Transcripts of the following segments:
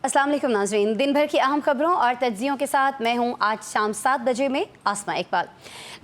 अस्सलाम वालेकुम नाज़रीन, दिन भर की अहम खबरों और तज्जियों के साथ मैं हूं आज शाम 7 बजे में आसमा इकबाल।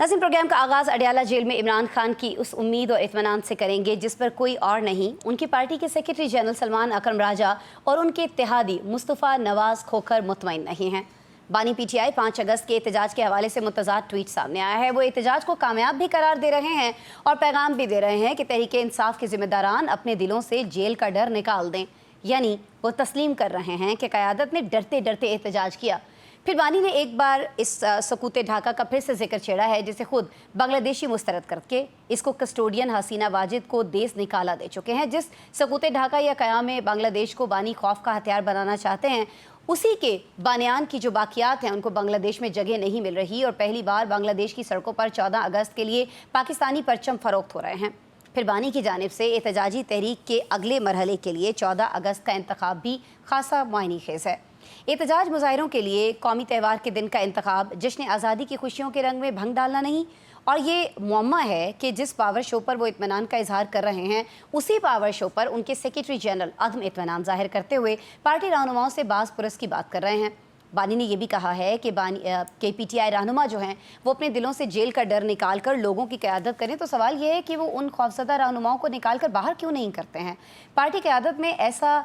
नाज़रीन, प्रोग्राम का आगाज़ अडयाला जेल में इमरान खान की उस उम्मीद और इत्मीनान से करेंगे जिस पर कोई और नहीं, उनकी पार्टी के सेक्रेटरी जनरल सलमान अकरम राजा और उनके इत्तेहादी मुस्तफ़ा नवाज़ खोखर मुतमईन नहीं हैं। बानी पीटीआई 5 अगस्त के एहतजाज के हवाले से मुतज़ाद ट्वीट सामने आया है। वो एहतजाज को कामयाब भी करार दे रहे हैं और पैगाम भी दे रहे हैं कि तहरीक इंसाफ के जिम्मेदारान अपने दिलों से जेल का डर निकाल दें। यानी वो तस्लीम कर रहे हैं कि क़यादत ने डरते डरते एहतजाज किया। फिर बानी ने एक बार इस सकूत ढाका का फिर से जिक्र छेड़ा है जिसे खुद बांग्लादेशी मुस्तरद करके इसको कस्टोडियन हसीना वाजिद को देश निकाला दे चुके हैं। जिस सकूत ढाका या क़याम बांग्लादेश को बानी खौफ का हथियार बनाना चाहते हैं, उसी के बानियान की जो बाकियात हैं उनको बांग्लादेश में जगह नहीं मिल रही और पहली बार बांग्लादेश की सड़कों पर 14 अगस्त के लिए पाकिस्तानी परचम फ़रोख्त हो रहे हैं। फिर बानी की जानिब से एहतजाजी तहरीक के अगले मरहले के लिए 14 अगस्त का इंतखाब भी खासा मायने खेज़ है। एहतजाज मुजाहिरों के लिए कौमी त्यौहार के दिन का इंतखाब जश्न आज़ादी की खुशियों के रंग में भंग डालना नहीं, और ये मुअम्मा है कि जिस पावर शो पर वो इत्मीनान का इजहार कर रहे हैं उसी पावर शो पर उनके सेक्रेटरी जनरल अदम इत्मीनान जाहिर करते हुए पार्टी रहनुमाओं से बाज़ पुरस की बात कर रहे हैं। बानी ने यह भी कहा है कि पीटीआई रहनुमा जो हैं वो अपने दिलों से जेल का डर निकाल कर लोगों की क़यादत करें। तो सवाल ये है कि वो उन खौफज़दा रहनुमाओं को निकाल कर बाहर क्यों नहीं करते हैं? पार्टी क़यादत में ऐसा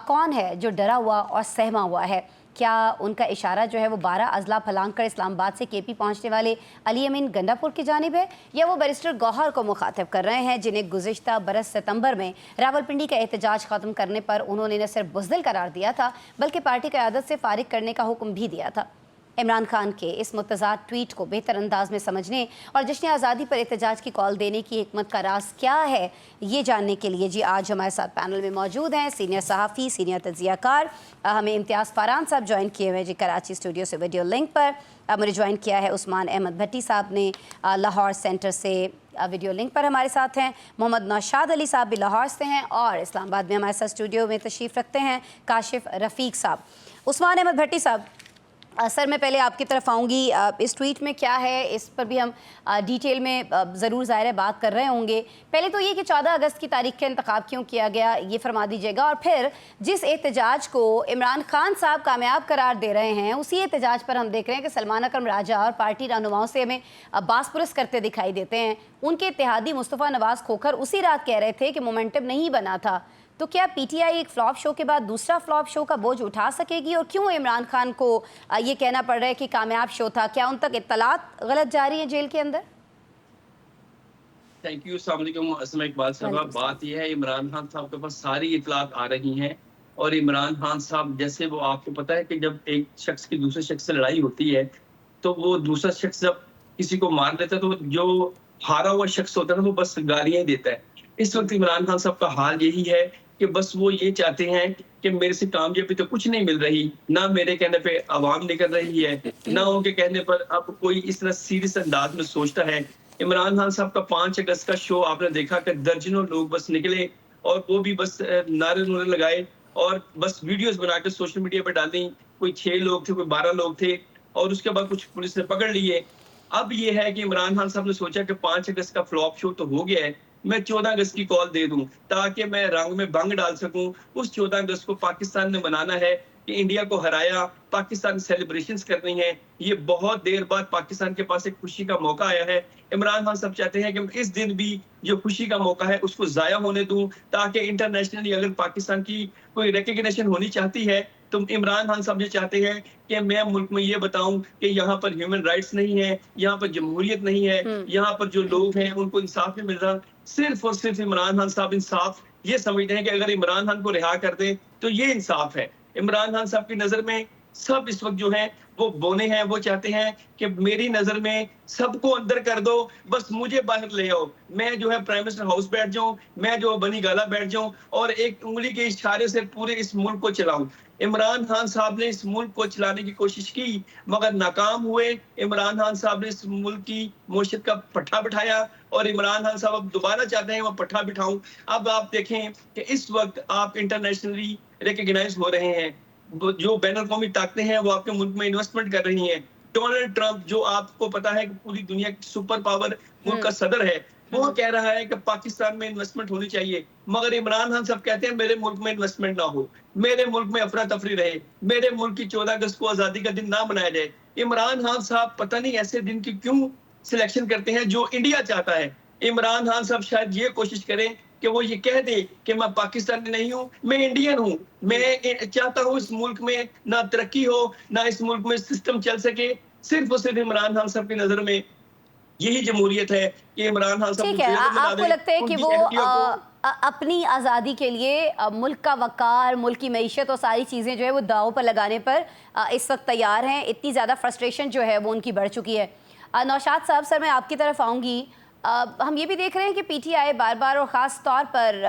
कौन है जो डरा हुआ और सहमा हुआ है? क्या उनका इशारा जो है वो 12 अजला फलांग कर इस्लामाबाद से केपी पहुँचने वाले अली अमीन गंडापुर की जानिब है, या वो बैरिस्टर गौहर को मुखातिब कर रहे हैं जिन्हें गुज़िश्ता बरस सितंबर में रावलपिंडी का एहतजाज ख़त्म करने पर उन्होंने न सिर्फ बुज़दिल करार दिया था बल्कि पार्टी क़यादत से फारिग करने का हुक्म भी दिया था। इमरान खान के इस मुतज़ाद ट्वीट को बेहतर अंदाज में समझने और जश्न आज़ादी पर एहतजाज की कॉल देने की हिकमत का राज क्या है, ये जानने के लिए जी आज हमारे साथ पैनल में मौजूद हैं सीनियर सहाफ़ी, सीनियर तज्ज़ियाकार हमें इम्तियाज़ फ़ारान साहब ज्वाइन किए हुए जी कराची स्टूडियो से वीडियो लिंक पर। मुझे ज्वाइन किया है उस्मान अहमद भट्टी साहब ने लाहौर सेंटर से वीडियो लिंक पर हमारे साथ हैं। मोहम्मद नौशाद अली साहब भी लाहौर से हैं और इस्लामाबाद में हमारे साथ स्टूडियो में तशरीफ़ रखते हैं काशिफ रफ़ीक साहब। उस्मान अहमद भट्टी साहब, सर मैं पहले आपकी तरफ आऊँगी। इस ट्वीट में क्या है इस पर भी हम डिटेल में ज़रूर ज़ाहिर है बात कर रहे होंगे। पहले तो ये कि 14 अगस्त की तारीख का इंतखाब क्यों किया गया ये फरमा दीजिएगा, और फिर जिस एहतजाज को इमरान खान साहब कामयाब करार दे रहे हैं उसी एहतजाज पर हम देख रहे हैं कि सलमान अकरम राजा और पार्टी रहनुमाओं से हमें बासपुरस करते दिखाई देते हैं। उनके इत्तेहादी मुस्तफ़ा नवाज़ खोखर उसी रात कह रहे थे कि मोमेंटम नहीं बना था। तो क्या पीटीआई एक फ्लॉप शो के बाद दूसरा फ्लॉप शो का बोझ उठा सकेगी, और क्यों इमरान खान को ये कहना पड़ रहा है कि कामयाब शो था? क्या उन तक इत्तलात गलत जा रही है जेल के अंदर? Thank you. अस्सलाम वालेकुम अस्मा इकबाल साहब, बात यह है इमरान खान साहब के पास सारी इतलात आ रही हैं और इमरान खान साहब जैसे वो आपको पता है कि जब एक शख्स की दूसरे शख्स से लड़ाई होती है तो वो दूसरा शख्स जब किसी को मार देता है तो जो हारा हुआ शख्स होता है ना वो बस गालियां देता है। इस वक्त इमरान खान साहब का हाल यही है कि बस वो ये चाहते हैं कि मेरे से कामयाबी तो कुछ नहीं मिल रही, ना मेरे कहने पे आवाम निकल रही है, ना उनके कहने पर अब कोई इस तरह सीरियस अंदाज में सोचता है। इमरान खान साहब का 5 अगस्त का शो आपने देखा कि दर्जनों लोग बस निकले और वो भी बस नारे नूरे लगाए और बस वीडियोस बना के सोशल मीडिया पर डाली। कोई 6 लोग थे, कोई 12 लोग थे और उसके बाद कुछ पुलिस ने पकड़ लिए। अब ये है कि इमरान खान साहब ने सोचा कि 5 अगस्त का फ्लॉप शो तो हो गया है, मैं 14 अगस्त की कॉल दे दूं ताकि मैं रंग में भंग डाल सकूं। उस 14 अगस्त को पाकिस्तान ने मनाना है कि इंडिया को हराया, पाकिस्तान सेलिब्रेशंस करनी है। ये बहुत देर बाद पाकिस्तान के पास एक खुशी का मौका आया है। इमरान खान साहब चाहते हैं कि इस दिन भी जो खुशी का मौका है उसको जाया होने दूं ताकि इंटरनेशनली अगर पाकिस्तान की कोई रिकॉग्निशन होनी चाहती है तो इमरान खान साहब ये चाहते हैं कि मैं मुल्क में ये बताऊं कि यहाँ पर ह्यूमन राइट्स नहीं है, यहाँ पर जमहूरियत नहीं है, यहाँ पर जो लोग हैं उनको इंसाफ नहीं मिल रहा। सिर्फ और सिर्फ इमरान खान साहब इंसाफ ये समझते हैं कि अगर इमरान खान को रिहा कर दें तो ये इंसाफ है। इमरान खान साहब की नजर में सब इस वक्त जो है वो बोने हैं, वो चाहते हैं कि मेरी नजर में सबको अंदर कर दो, बस मुझे बाहर ले आओ, मैं जो है प्राइम मिनिस्टर हाउस बैठ जाऊं, मैं जो बनी गाला बैठ जाऊं और एक उंगली के इशारे से पूरे इस मुल्क को चलाऊं। इमरान खान साहब ने इस मुल्क को चलाने की कोशिश की मगर नाकाम हुए। इमरान खान साहब ने इस मुल्क की मईशत का पट्टा बिठाया और इमरान खान साहब अब दोबारा चाहते हैं वो पट्टा बिठाऊं। अब आप देखें कि इस वक्त आप इंटरनेशनली रिकॉग्नाइज हो रहे हैं, जो बैन अवी ताकतें हैं वो आपके मुल्क में इन्वेस्टमेंट कर रही हैं। डोनाल्ड ट्रंप जो आपको पता है कि पूरी दुनिया की सुपर पावर मुल्क का सदर है, वो कह रहा है कि पाकिस्तान में इन्वेस्टमेंट होनी चाहिए, मगर इमरान खान साहब कहते हैं मेरे मुल्क में इन्वेस्टमेंट ना हो, मेरे मुल्क में अफरा तफरी रहे, मेरे मुल्क की 14 अगस्त को आजादी का दिन ना मनाया जाए। इमरान खान साहब पता नहीं ऐसे दिन की क्यों सिलेक्शन करते हैं जो इंडिया चाहता है। इमरान खान साहब शायद ये कोशिश करें कि वो ये कह दे कि मैं पाकिस्तानी नहीं हूं, मैं इंडियन हूं। मैं चाहता हूं इस मुल्क में ना तरक्की हो, ना इस मुल्क में सिस्टम चल सके। सिर्फ और सिर्फ इमरान खान साहब की नजर में यही जमहूरियत है कि इमरान खान साहब ठीक को है। जेल में बना आपको दें, लगता है कि उनकी वो एहतिया को अपनी आज़ादी के लिए मुल्क का वक़ार, मुल्क की मईशत और सारी चीज़ें जो है वो दांव पर लगाने पर इस वक्त तैयार हैं। इतनी ज़्यादा फ्रस्ट्रेशन जो है वो उनकी बढ़ चुकी है। नौशाद साहब, सर मैं आपकी तरफ आऊँगी। हम ये भी देख रहे हैं कि पीटीआई बार-बार और ख़ास तौर पर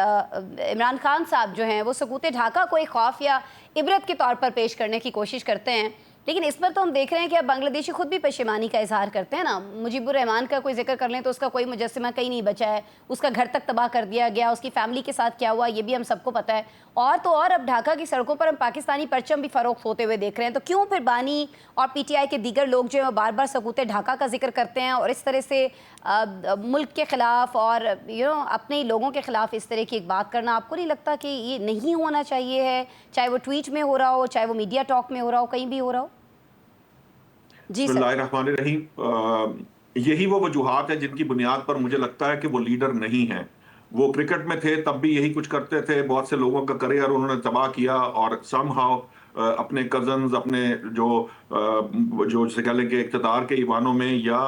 इमरान खान साहब जो हैं वो सकूत ढाका को एक खौफ या इबरत के तौर पर पेश करने की कोशिश करते हैं। लेकिन इस पर तो हम देख रहे हैं कि अब बांग्लादेशी खुद भी पशेमानी का इजहार करते हैं ना। मुजीबुर रहमान का कोई जिक्र कर लें तो उसका कोई मुजस्समा कहीं नहीं बचा है, उसका घर तक तबाह कर दिया गया, उसकी फैमिली के साथ क्या हुआ ये भी हम सबको पता है। और तो और अब ढाका की सड़कों पर हम पाकिस्तानी परचम भी फरोख्त होते हुए देख रहे हैं। तो क्यों फिर बानी और पीटीआई के दीगर लोग जो है वो बार बार सकूते ढाका का जिक्र करते हैं और इस तरह से मुल्क के खिलाफ और अपने ही लोगों के खिलाफ इस तरह की एक बात करना, आपको नहीं लगता कि ये नहीं होना चाहिए है? चाहे वो ट्वीट में हो रहा हो, चाहे वो मीडिया टॉक में हो रहा हो, कहीं भी हो रहा हो। जी सर। बिस्मिल्लाहिर्रहमानिर्रहीम। यही वो वजूहात है जिनकी बुनियाद पर मुझे लगता है कि वो लीडर नहीं है। वो क्रिकेट में थे तब भी यही कुछ करते थे, बहुत से लोगों का करियर उन्होंने तबाह किया और समहाउ अपने कजन्स, अपने जो जिसे कह लें कि इक़्तिदार के ईवानों में या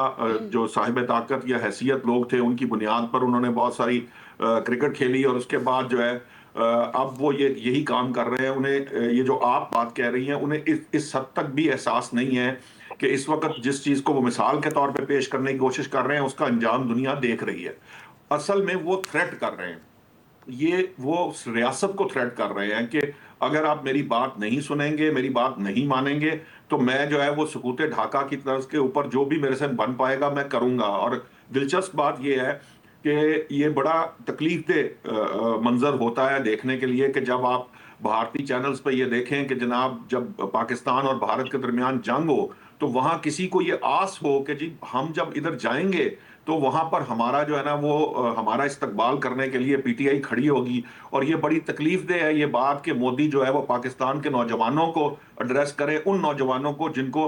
जो साहिब ताकत या हैसियत लोग थे उनकी बुनियाद पर उन्होंने बहुत सारी क्रिकेट खेली और उसके बाद जो है अब वो यही काम कर रहे हैं। उन्हें ये जो आप बात कह रही हैं उन्हें इस हद तक भी एहसास नहीं है कि इस वक्त जिस चीज को वो मिसाल के तौर पे पेश करने की कोशिश कर रहे हैं उसका अंजाम दुनिया देख रही है। असल में वो थ्रेट कर रहे हैं, ये वो रियासत को थ्रेट कर रहे हैं कि अगर आप मेरी बात नहीं सुनेंगे, मेरी बात नहीं मानेंगे, तो मैं जो है वो सकूते ढाका की तर्ज के ऊपर जो भी मेरे से बन पाएगा मैं करूंगा। और दिलचस्प बात ये है कि ये बड़ा तकलीफ दे मंजर होता है देखने के लिए कि जब आप भारतीय चैनल्स पे ये देखें कि जनाब जब पाकिस्तान और भारत के दरमियान जंग हो तो वहां किसी को ये आस हो कि जी हम जब इधर जाएंगे तो वहां पर हमारा जो है ना वो हमारा इस्तकबाल करने के लिए पीटीआई खड़ी होगी। और ये बड़ी तकलीफ दे है ये बात कि मोदी जो है वो पाकिस्तान के नौजवानों को एड्रेस करे, उन नौजवानों को जिनको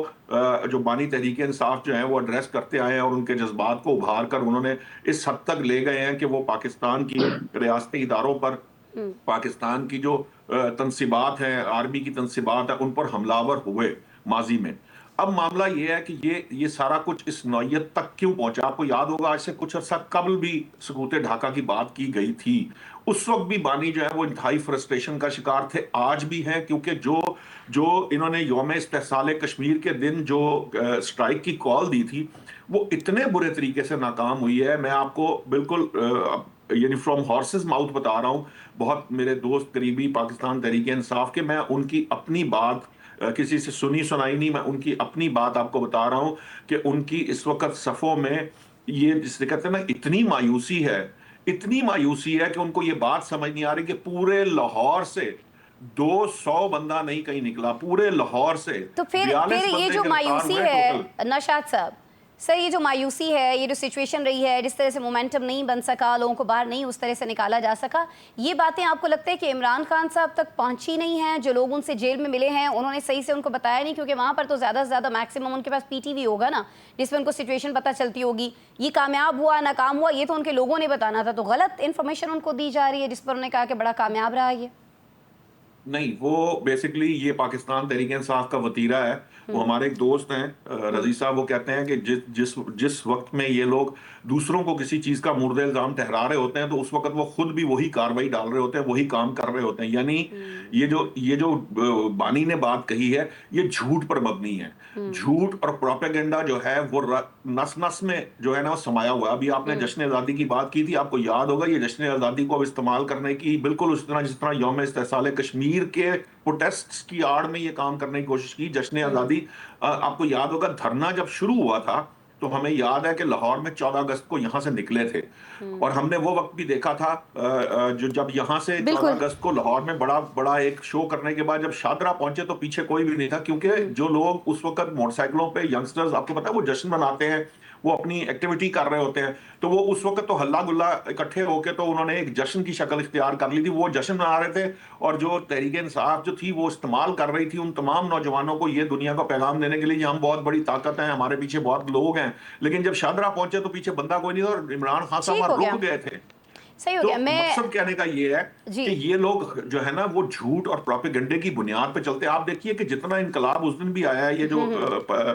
जो बानी तहरीक इंसाफ जो है वो एड्रेस करते आए हैं और उनके जज्बात को उभार कर उन्होंने इस हद तक ले गए हैं कि वो पाकिस्तान की रियासती इदारों पर, पाकिस्तान की जो तनसीबात हैं, आर्मी की तनसीबात है, उन पर हमलावर हुए माजी में। अब मामला ये है कि ये सारा कुछ इस नौयत तक क्यों पहुंचा। आपको याद होगा आज से कुछ अर्सा कबल भी सकूते ढाका की बात की गई थी। उस वक्त भी बानी जो है वो इंतहाई फ्रस्ट्रेशन का शिकार थे, आज भी हैं, क्योंकि जो जो इन्होंने यौम इस्तेहसाल कश्मीर के दिन जो स्ट्राइक की कॉल दी थी वो इतने बुरे तरीके से नाकाम हुई है। मैं आपको बिल्कुल यानी फ्रॉम हॉर्सेस माउथ बता रहा हूं, बहुत मेरे दोस्त करीबी पाकिस्तान तहरीक इंसाफ के, मैं उनकी अपनी बात किसी से सुनी सुनाई नहीं, मैं उनकी अपनी बात आपको बता रहा हूं कि उनकी इस वक्त सफ़ों में ये जिसे कहते हैं ना इतनी मायूसी है कि उनको ये बात समझ नहीं आ रही कि पूरे लाहौर से 200 बंदा नहीं कहीं निकला, पूरे लाहौर से तो फिर 42 ये बंदे जो गिरफ्तार मायूसी हुए है टोटल। नौशाद साहब, सर ये जो मायूसी है, ये जो सिचुएशन रही है, जिस तरह से मोमेंटम नहीं बन सका, लोगों को बाहर नहीं उस तरह से निकाला जा सका, ये बातें आपको लगता है कि इमरान खान साहब तक पहुंची नहीं हैं? जो लोग उनसे जेल में मिले हैं उन्होंने सही से उनको बताया नहीं, क्योंकि वहाँ पर तो ज़्यादा से ज़्यादा मैक्सिमम उनके पास पीटीवी होगा ना, जिसमें उनको सिचुएशन पता चलती होगी। ये कामयाब हुआ नाकाम हुआ ये तो उनके लोगों ने बताना था, तो गलत इन्फॉर्मेशन उनको दी जा रही है जिस पर उन्होंने कहा कि बड़ा कामयाब रहा ये। नहीं, वो बेसिकली ये पाकिस्तान तहरीक इंसाफ का वतीरा है। वो हमारे एक दोस्त हैं रजी साहब, वो कहते हैं कि जिस जिस वक्त में ये लोग दूसरों को किसी चीज का मुर्दे इल्जाम ठहरा रहे होते हैं तो उस वक्त वो खुद भी वही कार्रवाई डाल रहे होते हैं, वही काम कर रहे होते हैं। यानी ये जो बानी ने बात कही है ये झूठ पर मबनी है। झूठ और प्रोपेगेंडा जो है वो नस नस में जो है ना वो समाया हुआ है। अभी आपने जश्न आज़ादी की बात की थी, आपको याद होगा ये जश्न आज़ादी को अब इस्तेमाल करने की बिल्कुल उस तरह जिस तरह यौम इस्तेहसाल कश्मीर के प्रोटेस्ट्स की आड़ में ये काम करने की कोशिश की। जश्न आज़ादी आपको याद होगा धरना जब शुरू हुआ था तो हमें याद है कि लाहौर में 14 अगस्त को यहां से निकले थे और हमने वो वक्त भी देखा था जो जब यहां से 14 अगस्त को लाहौर में बड़ा बड़ा एक शो करने के बाद जब शादरा पहुंचे तो पीछे कोई भी नहीं था, क्योंकि जो लोग उस वक्त मोटरसाइकिलों पे यंगस्टर्स, आपको पता है वो जश्न मनाते हैं, वो अपनी एक्टिविटी कर रहे होते हैं, तो वो उस वक्त तो हल्ला गुल्ला इकट्ठे होके तो उन्होंने एक जश्न की शक्ल इख्तियार कर ली थी, वो जश्न मना रहे थे। और जो तहरीक इंसाफ जो थी वो इस्तेमाल कर रही थी उन तमाम नौजवानों को ये दुनिया का पैगाम देने के लिए कि हम बहुत बड़ी ताकत हैं, हमारे पीछे बहुत लोग हैं। लेकिन जब शादरा पहुंचे तो पीछे बंदा कोई नहीं था और इमरान खान साहब ठीक हो वहां गया, रुक गए थे। सही हो तो गया। मैं मकसद कहने का ये है जी कि ये लोग जो है ना वो झूठ और प्रोपेगेंडे की बुनियाद पे चलते हैं। आप देखिए कि जितना इनकलाब उस दिन भी आया है, ये जो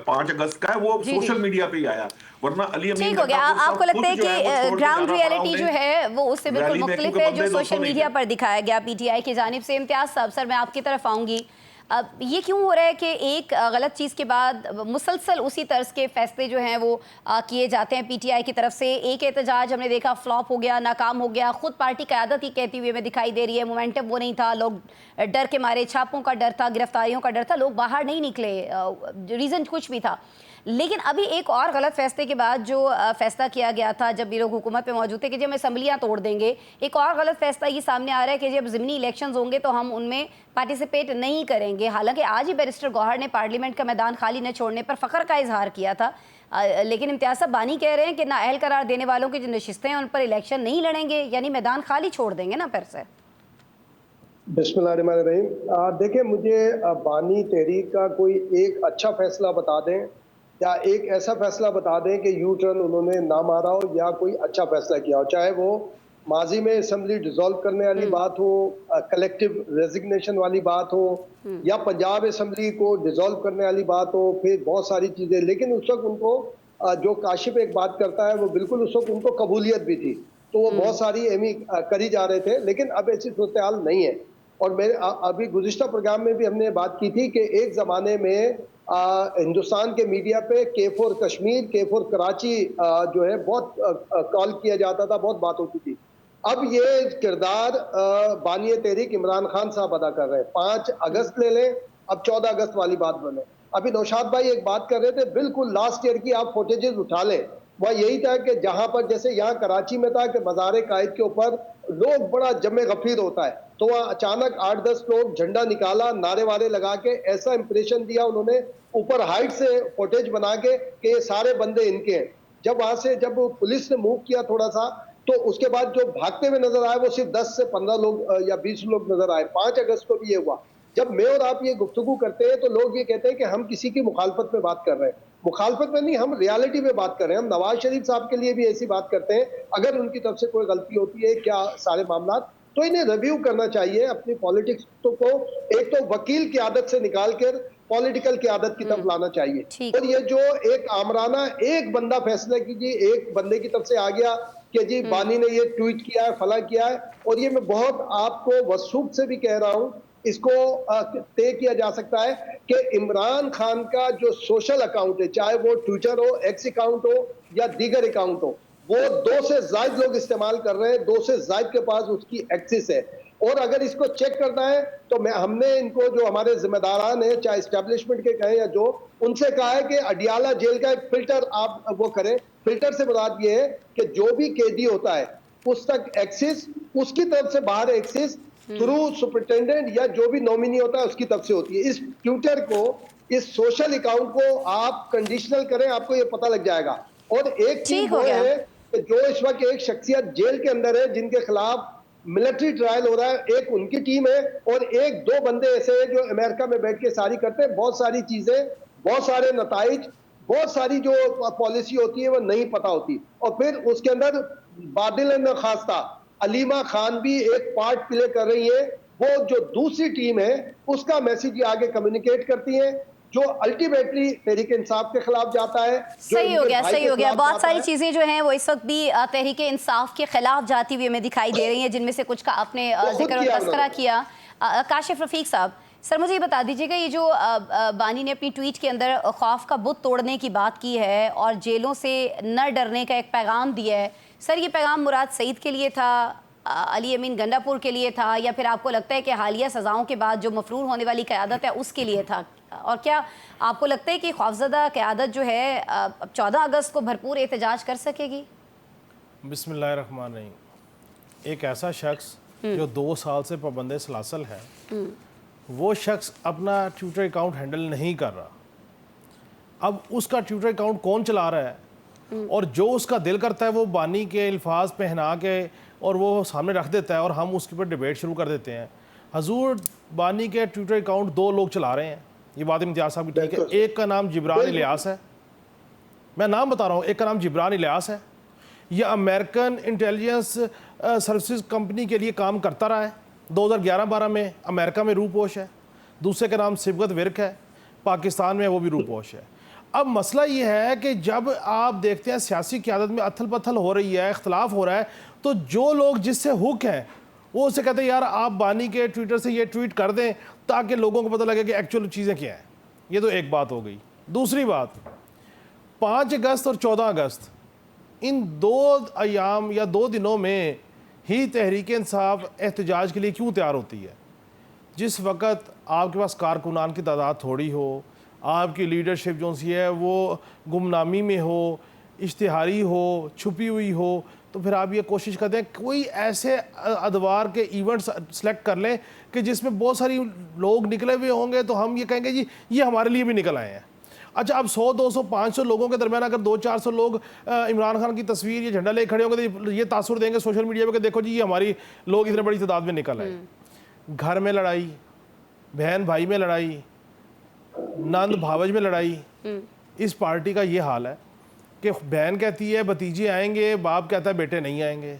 5 अगस्त का है, वो जी जी सोशल मीडिया पे ही आया, वरना अली अमीन ठीक हो गया। गंडापुर आपको साहब लगता है खुद जो है वो कि छोड़ के ग्राउंड जाना पड़ा रियलिटी जो उन्हें है वो उससे बिल्कुल रैली में, मुख्तलिफ क्योंकि है बंदे जो 200 सोशल नहीं मीडिया थे। पर दिखाया गया पीटीआई की जानिब से। इम्तियाज साहब, सर मैं आपकी तरफ आऊँगी। अब ये क्यों हो रहा है कि एक गलत चीज़ के बाद मुसलसल उसी तर्ज के फैसले जो हैं वो किए जाते हैं पीटीआई की तरफ से? एक एहतजाज हमने देखा फ्लॉप हो गया, नाकाम हो गया, खुद पार्टी क़यादत ही कहती हुई हमें दिखाई दे रही है मोमेंटम वो नहीं था, लोग डर के मारे, छापों का डर था, गिरफ्तारियों का डर था, लोग बाहर नहीं निकले, रीज़न कुछ भी था। लेकिन अभी एक और गलत फैसले के बाद जो फैसला किया गया था जब ये लोग हुकूमत पे मौजूद थे कि जब हम असम्बलियाँ तोड़ देंगे, एक और गलत फैसला ये सामने आ रहा है कि जब ज़मीनी इलेक्शंस होंगे तो हम उनमें पार्टिसिपेट नहीं करेंगे। हालांकि आज ही बैरिस्टर गौहर ने पार्लियामेंट का मैदान खाली न छोड़ने पर फ़ख्र का इजहार किया था, लेकिन इम्तियाज़ साहब बानी कह रहे हैं कि नाअहल करार देने वालों की जो नशिस्तें हैं उन पर इलेक्शन नहीं लड़ेंगे, यानी मैदान खाली छोड़ देंगे ना फिर से। बिस्मिल्लाहिर्रहमानिर्रहीम। देखिए, मुझे बानी तहरीक का कोई एक अच्छा फैसला बता दें या एक ऐसा फैसला बता दें कि यू टर्न उन्होंने ना मारा हो या कोई अच्छा फैसला किया हो, चाहे वो माजी में असम्बली डिसॉल्व करने वाली बात हो, कलेक्टिव रेजिग्नेशन वाली बात हो, या पंजाब असम्बली को डिसॉल्व करने वाली बात हो, फिर बहुत सारी चीज़ें। लेकिन उस वक्त उनको जो काशिफ एक बात करता है वो बिल्कुल उस वक्त उनको कबूलियत भी थी, तो वो बहुत सारी एमी करी जा रहे थे। लेकिन अब ऐसी सूरत हाल नहीं है। और मेरे अभी गुज़िश्ता प्रोग्राम में भी हमने बात की थी कि एक ज़माने में हिंदुस्तान के मीडिया पे के फॉर कश्मीर, के फॉर कराची जो है बहुत कॉल किया जाता था, बहुत बात होती थी। अब ये किरदार बानी तहरीक इमरान खान साहब अदा कर रहे हैं। 5 अगस्त ले लें, अब 14 अगस्त वाली बात बने। अभी नौशाद भाई एक बात कर रहे थे, बिल्कुल लास्ट ईयर की आप फुटेजेस उठा लें, वह यही था कि जहां पर जैसे यहाँ कराची में था कि मज़ार कायद के ऊपर लोग बड़ा जमे गफीर होता है, तो वहाँ अचानक 8-10 लोग झंडा निकाला, नारे वारे लगा के ऐसा इंप्रेशन दिया उन्होंने ऊपर हाइट से फुटेज बना के कि ये सारे बंदे इनके हैं। जब वहां से जब पुलिस ने मूव किया थोड़ा सा, तो उसके बाद जो भागते हुए नजर आए वो सिर्फ 10 से 15 लोग या 20 लोग नजर आए। 5 अगस्त को भी ये हुआ। जब मैं और आप ये गुफ्तगू करते हैं तो लोग ये कहते हैं कि हम किसी की मुखालफत में बात कर रहे हैं। मुखालफत में नहीं, हम रियलिटी में बात कर रहे हैं। हम नवाज शरीफ साहब के लिए भी ऐसी बात करते हैं, अगर उनकी तरफ से कोई गलती होती है क्या सारे मामला, तो इन्हें रिव्यू करना चाहिए अपनी पॉलिटिक्स को, एक तो वकील की आदत से निकाल कर पॉलिटिकल की आदत की तरफ लाना चाहिए। और ये जो एक आमराना एक बंदा फैसला कीजिए, एक बंदे की तरफ से आ गया कि जी बानी ने ये ट्वीट किया है, फला किया है, और ये मैं बहुत आपको वसूख से भी कह रहा हूं, इसको तय किया जा सकता है कि इमरान खान का जो सोशल अकाउंट है, चाहे वो ट्विटर हो, एक्स अकाउंट हो या दीगर अकाउंट हो, वो 2 से ज्यादा लोग इस्तेमाल कर रहे हैं, 2 से ज्यादा के पास उसकी एक्सेस है। और अगर इसको चेक करना है तो हमने इनको, जो हमारे जिम्मेदारान हैं, चाहे एस्टेब्लिशमेंट के कहें या जो, उनसे कहा है कि अडियाला जेल का एक फिल्टर आप वो करें। फिल्टर से मुराद ये है कि जो भी कैदी होता है उस तक एक्सेस, उसकी तरफ से बाहर एक्सेस थ्रू सुपरिटेंडेंट या जो भी नॉमिनी होता है उसकी तरफ से होती है। इस ट्विटर को, इस सोशल अकाउंट को आप कंडीशनल करें, आपको ये पता लग जाएगा। और एक चीज वो है कि जो इस वक्त एक शख्सियत जेल के अंदर है जिनके खिलाफ मिलिट्री ट्रायल हो रहा है, एक उनकी टीम है और 1-2 बंदे ऐसे हैं जो अमेरिका में बैठ के सारी करते हैं। बहुत सारी चीजें, बहुत सारे नताइज, बहुत सारी जो पॉलिसी होती है वो नहीं पता होती। और फिर उसके अंदर बादिल खास्ता अलीमा खान भी एक पार्ट प्ले कर रही है। वो जो दूसरी टीम है उसका मैसेज आगे कम्युनिकेट करती है, जो अल्टीमेटली तहरीक इंसाफ के खिलाफ जाता है। सही हो गया, सही हो गया। बहुत सारी चीजें जो हैं वो इस वक्त भी तहरीक इंसाफ के खिलाफ जाती हुई हमें दिखाई दे रही हैं, जिनमें से कुछ का आपने जिक्र और तस्करा किया। काशिफ रफीक साहब, सर मुझे ये बता दीजिएगा, ये जो बानी ने अपनी ट्वीट के अंदर खौफ का बुत तोड़ने की बात की है और जेलों से न डरने का एक पैगाम दिया है, सर ये पैगाम मुराद सईद के लिए था, अली अमीन गंडापुर के लिए था, या फिर आपको लगता है कि हालिया सज़ाओं के बाद जो मफरूर होने वाली क़यादत है उसके लिए था? और क्या आपको लगता है कि खौफज़दा क़यादत जो है अब 14 अगस्त को भरपूर एहतजाज कर सकेगी? बिस्मिल्लाहिर्रहमानिर्रहीम। एक ऐसा शख्स जो 2 साल से पाबंद सलासल है, वो शख्स अपना ट्विटर अकाउंट हैंडल नहीं कर रहा। अब उसका ट्विटर अकाउंट कौन चला रहा है और जो उसका दिल करता है वो बानी के अल्फाज पहना के और वो सामने रख देता है और हम उसके ऊपर डिबेट शुरू कर देते हैं। हजूर, बानी के ट्विटर अकाउंट 2 लोग चला रहे हैं, ये बात इम्तियाज साहब की ठीक है। एक का नाम जिब्रान इलियास है, मैं नाम बता रहा हूँ, एक का नाम जिब्रान इलियास है। यह अमेरिकन इंटेलिजेंस सर्विसेज कंपनी के लिए काम करता रहा है, 2011-12 में अमेरिका में रूपोश है। दूसरे का नाम सिबगत विर्क है, पाकिस्तान में वो भी रूपोश है। अब मसला ये है कि जब आप देखते हैं सियासी क़यादत में अथल पथल हो रही है, इख्तलाफ हो रहा है, तो जो लोग जिससे हुक हैं वो उससे कहते हैं यार आप बानी के ट्विटर से ये ट्वीट कर दें ताकि लोगों को पता लगे कि एक्चुअल चीज़ें क्या हैं। ये तो एक बात हो गई। दूसरी बात, 5 अगस्त और 14 अगस्त इन 2 अयाम या 2 दिनों में ही तहरीक इंसाफ एहतजाज के लिए क्यों तैयार होती है? जिस वक्त आपके पास कारकुनान की तादाद थोड़ी हो, आपकी लीडरशिप जो सी है वो गुमनामी में हो, इश्तिहारी हो, छुपी हुई हो, तो फिर आप ये कोशिश करते हैं कोई ऐसे अदवार के इवेंट्स सेलेक्ट कर लें कि जिसमें बहुत सारी लोग निकले हुए होंगे, तो हम ये कहेंगे जी ये हमारे लिए भी निकल आए हैं। अच्छा, अब 100, 200, 500 लोगों के दरमियान अगर 200-400 लोग इमरान खान की तस्वीर या झंडा ले खड़े होंगे तो ये तासुर देंगे सोशल मीडिया पे कि देखो जी ये हमारी लोग इतने बड़ी तादाद में निकल आए। घर में लड़ाई, बहन भाई में लड़ाई, नंद भावज में लड़ाई, इस पार्टी का ये हाल है कि बहन कहती है भतीजे आएंगे, बाप कहता है बेटे नहीं आएंगे,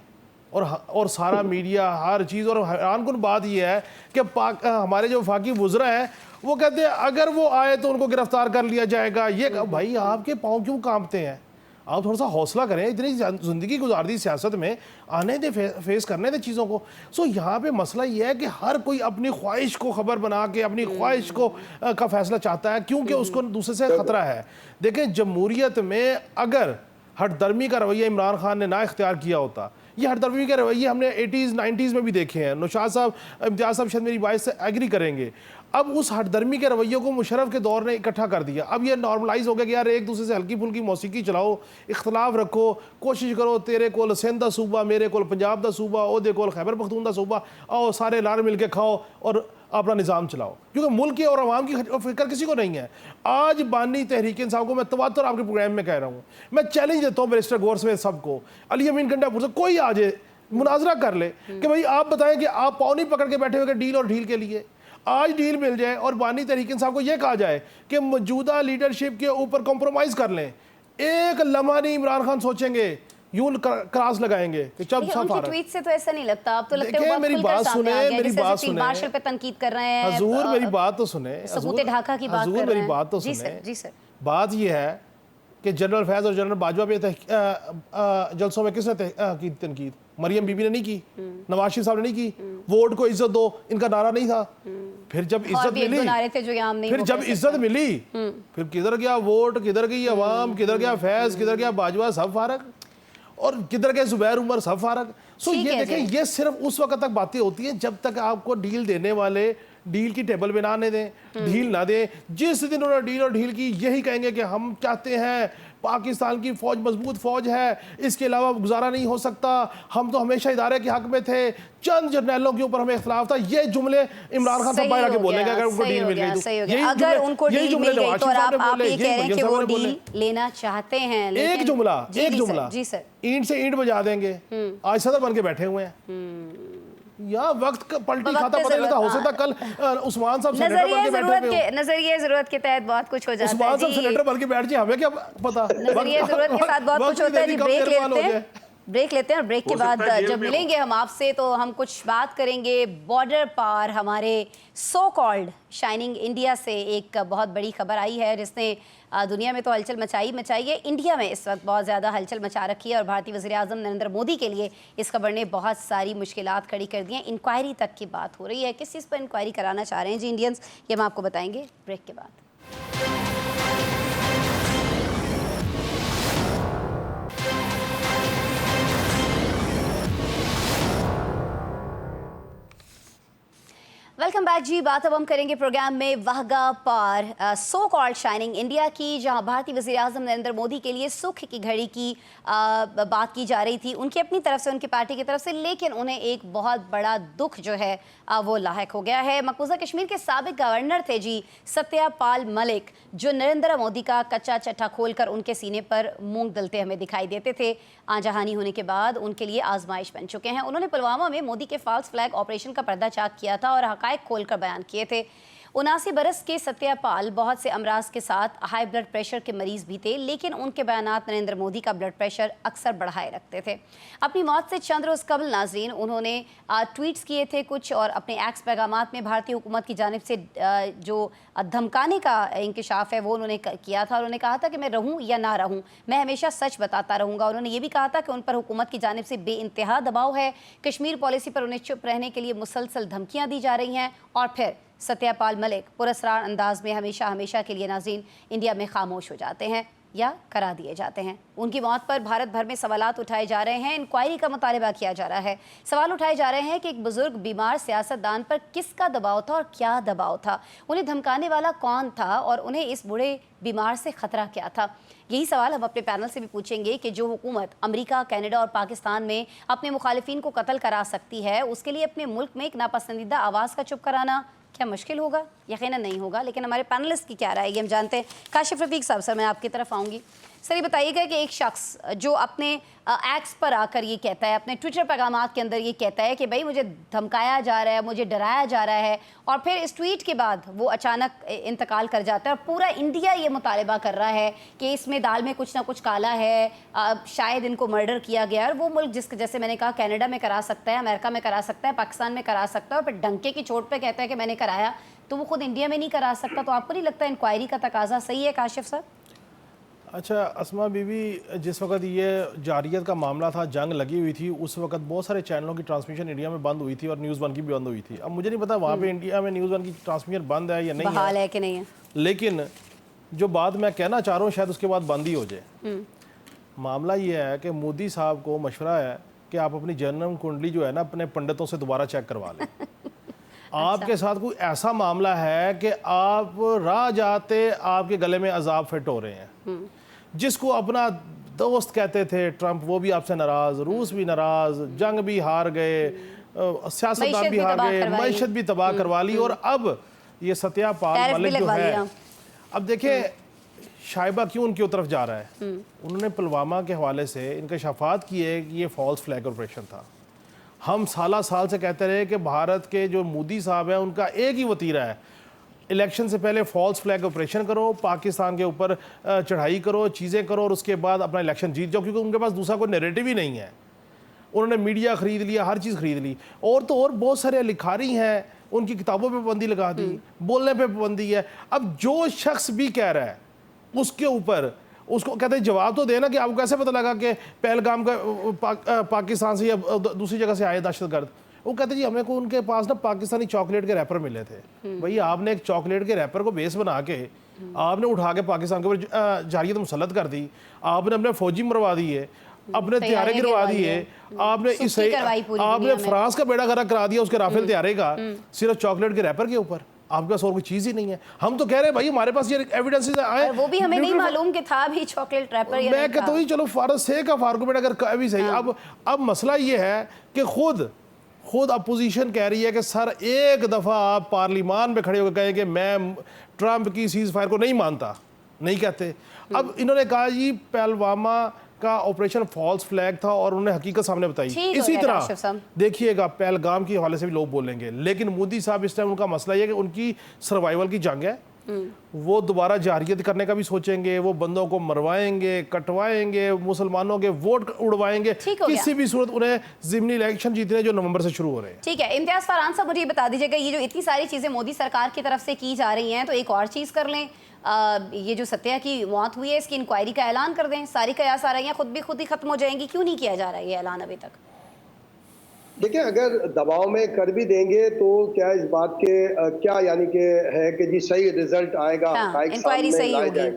और सारा मीडिया हर चीज़। और हैरानकुन बात यह है कि हमारे जो वफाकी वुज़रा हैं वो कहते हैं अगर वो आए तो उनको गिरफ्तार कर लिया जाएगा। ये भाई आपके पाँव क्यों कांपते हैं? आप थोड़ा सा हौसला करें, इतनी ज़िंदगी गुजार दी सियासत में, आने दे फेस करने दे चीज़ों को। सो यहाँ पे मसला ये है कि हर कोई अपनी ख्वाहिश को खबर बना के अपनी ख्वाहिश को का फैसला चाहता है, क्योंकि उसको दूसरे से ख़तरा है। देखें, जमहूरियत में अगर हटदर्मी का रवैया इमरान खान ने ना इख्तियार किया होता, ये हटदर्मी के रवैये हमने 80s 90s में भी देखे हैं। नौशाद साहब, इम्तियाज़ साहब शायद मेरी बात से एग्री करेंगे। अब उस हटदर्मी के रवैयों को मुशर्रफ के दौर ने इकट्ठा कर दिया। अब ये नॉर्मलाइज हो गया कि यार एक दूसरे से हल्की फुल्की मौसीकी चलाओ, इख्तलाफ रखो, कोशिश करो तेरे कोल सिंध दा सूबा, मेरे कोल पंजाब दा सूबा, ओदे कोल खैबर पख्तून दा सूबा, आओ सारे लार मिल के खाओ और अपना निज़ाम चलाओ, क्योंकि मुल्क की और आवाम की फिक्र किसी को नहीं है। आज बानी तहरीक इंसाफ को मैं तवातर आपके प्रोग्राम में कह रहा हूँ, मैं चैलेंज देता हूँ बैरिस्टर गौर समेत सबको, अली अमीन गंडापुर से कोई आ जाए मुनाजरा कर ले कि भाई आप बताएं कि आप पाँव नहीं पकड़ के बैठे हुए डील और ढील के लिए। आज डील मिल जाए और बानी तहरीक इंसाफ को यह कहा जाए कि मौजूदा लीडरशिप के ऊपर कॉम्प्रोमाइज़ कर लें, एक लम्हा नहीं इमरान खान सोचेंगे, यूं क्रॉस लगाएंगे कि चल सब उनकी ट्वीट से तो ऐसा नहीं लगता। आप तो लगते हो मेरी बात सुने, मेरी बात सुने, मार्शल पे तनकीद कर रहे हैं। हजूर मेरी बात तो सुने, सबूत ढाका की बात कर रहे हैं। मेरी बात तो सुने। जी सर। बात ये है कि जनरल फैज और जनरल बाजवा पे जलसों में किसने की तनकीद? मरियम बीबी ने नहीं की, नवाज शरीफ साहब ने नहीं की। वोट को इज्जत दो, इनका नारा नहीं था। फिर जब इज्जत मिली, फिर जब इज्जत मिली, फिर किधर गया वोट, किधर गई अवाम, किधर गया फैज, किधर गया बाजवा, सब फारग, और किधर गए जुबैर उमर, सब फारग। सो ये देखें, ये सिर्फ उस वक्त तक बातें होती हैं जब तक आपको डील देने वाले डील की टेबल पे ना आने दें, ढील ना दें। जिस दिन उन्होंने डील और ढील की, यही कहेंगे कि हम चाहते हैं पाकिस्तान की फौज मजबूत फौज है, इसके अलावा गुजारा नहीं हो सकता, हम तो हमेशा इदारे के हक में थे, चंद जर्नैलों के ऊपर हमें इख्तलाफ था। ये जुमले इमरान खान साहब बाहर आके बोलेंगे अगर उनको डील मिल गई तो। अगर उनको डील मिल गई तो आप ये कह रहे हैं कि वो डील लेना चाहते हैं। एक जुमला जी सर, ईंट से ईंट बजा देंगे। आज सदर बन के बैठे हुए हैं, या वक्त पलटी खाता पता नहीं लगता। हो सकता कल उस्मान साहब सेनेटर बन के बैठे हैं, नजरिए जरूरत के तहत बहुत कुछ हो जाता है। उस्मान साहब सेनेटर बन के बैठ जाए, हमें क्या पता। नजरिए जरूरत के साथ बहुत कुछ होता है जी। ब्रेक लेते हैं और ब्रेक के बाद जब मिलेंगे हम आपसे तो हम कुछ बात करेंगे बॉर्डर पार हमारे सो कॉल्ड शाइनिंग इंडिया से। एक बहुत बड़ी खबर आई है जिसने दुनिया में तो हलचल मचाई है, इंडिया में इस वक्त बहुत ज़्यादा हलचल मचा रखी है और भारतीय वज़ीर-ए-आज़म नरेंद्र मोदी के लिए इस खबर ने बहुत सारी मुश्किलात खड़ी कर दी हैं। इंक्वायरी तक की बात हो रही है। किस चीज़ पर इंक्वायरी कराना चाह रहे हैं जी इंडियंस, ये हम आपको बताएंगे ब्रेक के बाद। वेलकम बैक जी। बात अब हम करेंगे प्रोग्राम में वहगा पार सो कॉल्ड शाइनिंग इंडिया की, जहां भारतीय वज़ीर आज़म नरेंद्र मोदी के लिए सुख की घड़ी की बात की जा रही थी उनकी अपनी तरफ से, उनकी पार्टी की तरफ से, लेकिन उन्हें एक बहुत बड़ा दुख जो है वो लाहिक हो गया है। मकबूजा कश्मीर के साबिक गवर्नर थे जी सत्यपाल मलिक, जो नरेंद्र मोदी का कच्चा चट्टा खोलकर उनके सीने पर मूंग दलते हमें दिखाई देते थे। आंजहानी होने के बाद उनके लिए आजमाइश बन चुके हैं। उन्होंने पुलवामा में मोदी के फॉल्स फ्लैग ऑपरेशन का पर्दाचाक किया था और हकायक खोलकर बयान किए थे। 79 बरस के सत्यपाल बहुत से अमराज के साथ हाई ब्लड प्रेशर के मरीज भी थे, लेकिन उनके बयानात नरेंद्र मोदी का ब्लड प्रेशर अक्सर बढ़ाए रखते थे। अपनी मौत से चंद रोज़ कबल नाजरीन उन्होंने ट्वीट्स किए थे कुछ, और अपने एक्स पैगामात में भारतीय हुकूमत की जानिब से जो धमकाने का इंकशाफ है वो उन्होंने किया था। और उन्होंने कहा था कि मैं रहूँ या ना रहूँ, मैं हमेशा सच बताता रहूँगा। उन्होंने ये भी कहा था कि उन पर हुकूमत की जानिब से बेइंतहा दबाव है, कश्मीर पॉलिसी पर उन्हें चुप रहने के लिए मुसलसल धमकियाँ दी जा रही हैं। और फिर सत्यपाल मलिक पुरस्कार अंदाज में हमेशा हमेशा के लिए नाज़रीन इंडिया में खामोश हो जाते हैं या करा दिए जाते हैं। उनकी मौत पर भारत भर में सवालात उठाए जा रहे हैं, इंक्वायरी का मुतालबा किया जा रहा है। सवाल उठाए जा रहे हैं कि एक बुजुर्ग बीमार सियासतदान पर किसका दबाव था और क्या दबाव था, उन्हें धमकाने वाला कौन था और उन्हें इस बूढ़े बीमार से ख़तरा क्या था। यही सवाल हम अपने पैनल से भी पूछेंगे कि जो हुकूमत अमेरिका, कनाडा और पाकिस्तान में अपने मुखालिफिन को कत्ल करा सकती है, उसके लिए अपने मुल्क में एक नापसंदीदा आवाज़ का चुप कराना क्या मुश्किल होगा? यकीनन नहीं होगा। लेकिन हमारे पैनलिस्ट की क्या राय है ये हम जानते हैं। काशिफ रफीक साहब, सर मैं आपकी तरफ आऊँगी। सर ये बताइएगा कि एक शख्स जो अपने एक्स पर आकर ये कहता है, अपने ट्विटर पैगामात के अंदर ये कहता है कि भाई मुझे धमकाया जा रहा है, मुझे डराया जा रहा है, और फिर इस ट्वीट के बाद वो अचानक इंतकाल कर जाता है और पूरा इंडिया ये मुतालबा कर रहा है कि इसमें दाल में कुछ ना कुछ काला है, शायद इनको मर्डर किया गया। और वो मुल्क जिसके, जैसे मैंने कहा, कनाडा में करा सकता है, अमेरिका में करा सकता है, पाकिस्तान में करा सकता है, और फिर डंके की चोट पर कहता है कि मैंने कराया, तो वो खुद इंडिया में नहीं करा सकता। तो आपको नहीं लगता इंक्वायरी का तकाजा सही है काशिफ सर? अच्छा अस्मा बीबी, जिस वक्त ये जारियत का मामला था, जंग लगी हुई थी, उस वक्त बहुत सारे चैनलों की ट्रांसमिशन इंडिया में बंद हुई थी और न्यूज़ वन की भी बंद हुई थी। अब मुझे नहीं पता वहाँ पे इंडिया में न्यूज़ वन की ट्रांसमिशन बंद है या नहीं बहाल है कि नहीं है, लेकिन जो बात मैं कहना चाह रहा हूँ शायद उसके बाद बंद ही हो जाए। मामला ये है कि मोदी साहब को मशवरा है कि आप अपनी जन्म कुंडली जो है ना अपने पंडितों से दोबारा चेक करवा लें। आपके साथ कोई ऐसा मामला है कि आप राह जाते आपके गले में अजाब फिट हो रहे हैं। जिसको अपना दोस्त कहते थे ट्रंप, वो भी आपसे नाराज, रूस भी नाराज, जंग भी हार गए, सियासतदान भी हार गए, मईशत भी तबाह करवा ली, और अब ये सत्यपाल मलिक जो है, अब देखिए शाइबा क्यों उनकी तरफ जा रहा है। उन्होंने पुलवामा के हवाले से इंकशाफात किए कि ये फॉल्स फ्लैग ऑपरेशन था। हम साल से कहते रहे कि भारत के जो मोदी साहब हैं उनका एक ही वतीरा है, इलेक्शन से पहले फॉल्स फ्लैग ऑपरेशन करो, पाकिस्तान के ऊपर चढ़ाई करो, चीज़ें करो, और उसके बाद अपना इलेक्शन जीत जाओ, क्योंकि उनके पास दूसरा कोई नैरेटिव ही नहीं है। उन्होंने मीडिया ख़रीद लिया, हर चीज़ ख़रीद ली, और तो और बहुत सारे लिखारी हैं, उनकी किताबों पे पाबंदी लगा दी, बोलने पे पाबंदी है। अब जो शख्स भी कह रहा है उसके ऊपर उसको कहते हैं जवाब तो देना कि आपको कैसे पता लगा कि पहलगाम का पाकिस्तान से या दूसरी जगह से आए दहशतगर्द। वो कहते जी हमें को उनके पास ना पाकिस्तानी चॉकलेट के रैपर मिले थे। भाई आपने एक चॉकलेट के रैपर को बेस बना के आपने उठा के पाकिस्तान के ऊपर जारियत मुसल्लत कर दी, आपने अपने फौजी मरवा दिए, अपने तैयारे गिरवा दिए, आपने इसे आपने फ्रांस का बेड़ा गर्क करा दिया उसके राफेल तैयारे का, सिर्फ चॉकलेट के रैपर के ऊपर। आपके पास और कोई चीज ही नहीं है। हम तो कह रहे हैं भाई हमारे पास ये एविडेंसेस आए, वो भी हमें नहीं मालूम कि था भी चॉकलेट रैपर या मैं कहता हूँ चलो फारस से का फार्गुमेंट अगर कह भी सही। अब मसला ये है कि खुद अपोजिशन कह रही है कि सर एक दफ़ा आप पार्लियामान में खड़े होकर कहें कि मैं ट्रंप की सीज फायर को नहीं मानता, नहीं कहते। अब इन्होंने कहा जी पुलवामा का ऑपरेशन फॉल्स फ्लैग था और उन्होंने हकीकत सामने बताई। इसी तरह देखिएगा पहलगाम के हवाले से भी लोग बोलेंगे, लेकिन मोदी साहब इस टाइम उनका मसला ये कि उनकी सर्वाइवल की जंग है। वो दोबारा जारियत करने का भी सोचेंगे, वो बंदों को मरवाएंगे, कटवाएंगे, मुसलमानों के वोट उड़वाएंगे, किसी भी सूरत उन्हें ज़िमनी इलेक्शन जीतने जो नवंबर से शुरू हो रहे हैं। ठीक है, इम्तियाज फरहान साहब मुझे बता दीजिएगा, ये जो इतनी सारी चीज़ें मोदी सरकार की तरफ से की जा रही हैं, तो एक और चीज़ कर लें, ये जो सत्या की मौत हुई है इसकी इंक्वायरी का ऐलान कर दें। सारी कयास आ रही हैं खुद ही खत्म हो जाएंगी, क्यों नहीं किया जा रहा है ये ऐलान अभी तक? देखिए, अगर दबाव में कर भी देंगे तो क्या इस बात के क्या यानी कि है कि जी सही रिजल्ट आएगा, इंक्वायरी सही होगी,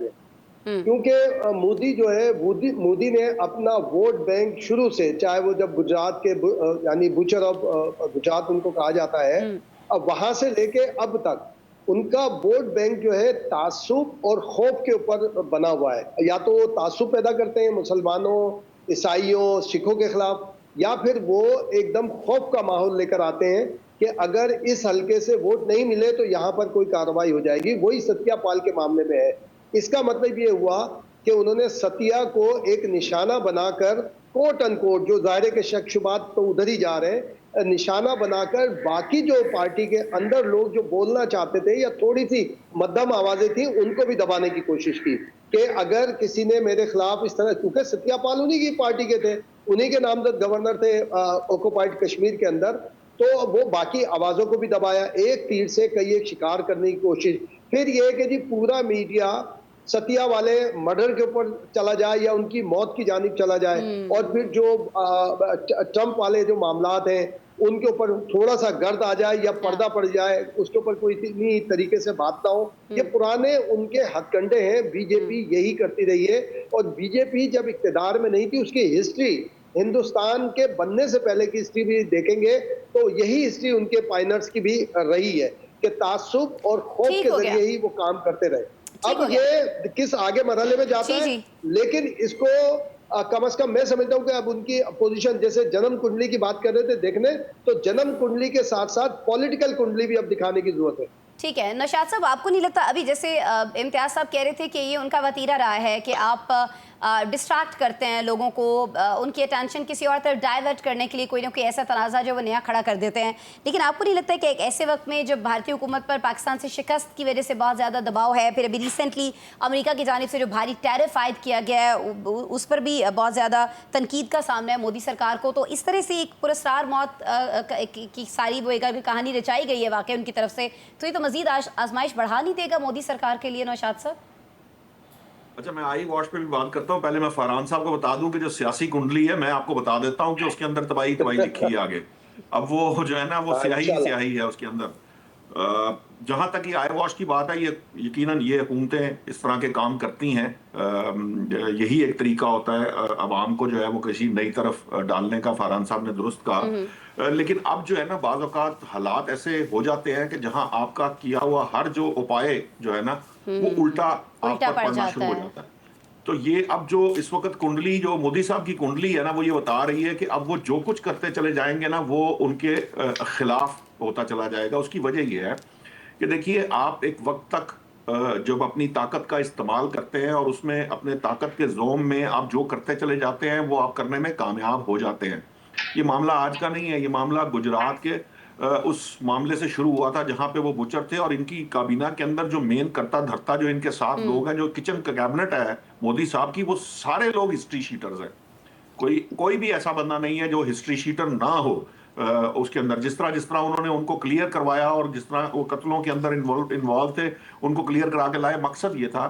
क्योंकि मोदी जो है मोदी ने अपना वोट बैंक शुरू से, चाहे वो जब गुजरात के यानी बुचर ऑफ गुजरात उनको कहा जाता है, अब वहां से लेके अब तक उनका वोट बैंक जो है तासुब और खौफ के ऊपर बना हुआ है। या तो वो तासुब पैदा करते हैं मुसलमानों, ईसाइयों, सिखों के खिलाफ, या फिर वो एकदम खौफ का माहौल लेकर आते हैं कि अगर इस हलके से वोट नहीं मिले तो यहाँ पर कोई कार्रवाई हो जाएगी। वही सत्यापाल के मामले में है। इसका मतलब ये हुआ कि उन्होंने सतिया को एक निशाना बनाकर, कोट अनकोट, जो दायरे के शक शुबात तो उधर ही जा रहे हैं, निशाना बनाकर बाकी जो पार्टी के अंदर लोग जो बोलना चाहते थे या थोड़ी सी मध्यम आवाजें थी उनको भी दबाने की कोशिश की कि अगर किसी ने मेरे खिलाफ इस तरह, क्योंकि सत्यापाल उन्हीं की पार्टी के थे, उन्हीं के नामजद गवर्नर थे ऑक्युपाइड कश्मीर के अंदर, तो वो बाकी आवाजों को भी दबाया। एक तीर से कई एक शिकार करने की कोशिश। फिर ये कि जी पूरा मीडिया सतिया वाले मर्डर के ऊपर चला जाए या उनकी मौत की जानिब चला जाए, और फिर जो ट्रंप वाले जो मामलात हैं उनके ऊपर थोड़ा सा गर्द आ जाए या पर्दा पड़ जाए, उसके ऊपर कोई इतनी तरीके से बात ना हो। ये पुराने उनके हथकंडे हैं। बीजेपी यही करती रही है, और बीजेपी जब इक्तिदार में नहीं थी उसकी हिस्ट्री, हिंदुस्तान के बनने से पहले की हिस्ट्री भी देखेंगे तो यही हिस्ट्री उनके पायनर्स की भी रही है कि तासुब और खौफ के जरिए ही वो काम करते रहे। अब ये किस आगे मरहले में जाता है, लेकिन इसको कम से कम मैं समझता हूं कि अब उनकी पोजीशन, जैसे जन्म कुंडली की बात कर रहे थे देखने, तो जन्म कुंडली के साथ साथ पॉलिटिकल कुंडली भी अब दिखाने की जरूरत है। ठीक है नौशाद साहब, आपको नहीं लगता अभी जैसे इम्तियाज साहब कह रहे थे कि ये उनका वतीरा रहा है कि आप डिस्ट्रैक्ट करते हैं लोगों को, उनकी अटेंशन किसी और तरफ डाइवर्ट करने के लिए कोई ना कोई ऐसा तनाज़ा जो वो नया खड़ा कर देते हैं, लेकिन आपको नहीं लगता कि एक ऐसे वक्त में जब भारतीय हुकूमत पर पाकिस्तान से शिकस्त की वजह से बहुत ज़्यादा दबाव है, फिर अभी रिसेंटली अमेरिका की जानिब से जो भारी टैरिफ आयद किया गया है उस पर भी बहुत ज़्यादा तनकीद का सामना है मोदी सरकार को, तो इस तरह से एक पुरस्कार मौत की सारी वो एक कहानी रचाई गई है वाकई उनकी तरफ से, तो ये तो मज़ीद आजमाइश बढ़ा नहीं देगा मोदी सरकार के लिए नौशाद साहब? अच्छा, मैं आई वॉश पे भी बात करता हूँ। पहले मैं फरहान साहब को बता दूं कि जो सियासी कुंडली है मैं आपको बता देता हूँ कि उसके अंदर तबाही तबाही लिखी है आगे। अब वो जो है ना वो स्याही स्याही है उसके अंदर। जहां तक ये आई वॉश की बात है, ये यकीनन ये हुकूमतें इस तरह के काम करती हैं। यही एक तरीका होता है अवाम को जो है वो किसी नई तरफ डालने का। फरहान साहब ने दुरुस्त कहा। लेकिन अब जो है ना बाज़ औक़ात हालात ऐसे हो जाते हैं कि जहां आपका किया हुआ हर जो उपाय जो है ना वो उल्टा आप पर पड़ना शुरू हो जाता है। तो ये अब जो इस वक्त कुंडली जो मोदी साहब की कुंडली है ना वो ये बता रही है कि अब वो जो कुछ करते चले जाएंगे ना वो उनके खिलाफ होता चला जाएगा। उसकी वजह ये है कि देखिए, आप एक वक्त तक जब अपनी ताकत का इस्तेमाल करते हैं और उसमें अपने ताकत के जोम में आप जो करते चले जाते हैं वो आप करने में कामयाब हो जाते हैं। ये मामला आज का नहीं है, ये मामला गुजरात के उस मामले से शुरू हुआ था जहां पे वो बुचर थे और इनकी काबीना के अंदर जो मेन करता धरता जो इनके साथ लोग हैं, जो किचन कैबिनेट है मोदी साहब की, वो सारे लोग हिस्ट्री शीटर्स हैं। कोई भी ऐसा बंदा नहीं है जो हिस्ट्री शीटर ना हो उसके अंदर। जिस तरह उन्होंने उनको क्लियर करवाया और जिस तरह वो कत्लों के अंदर इन्वॉल्व थे उनको क्लियर करा के लाए। मकसद ये था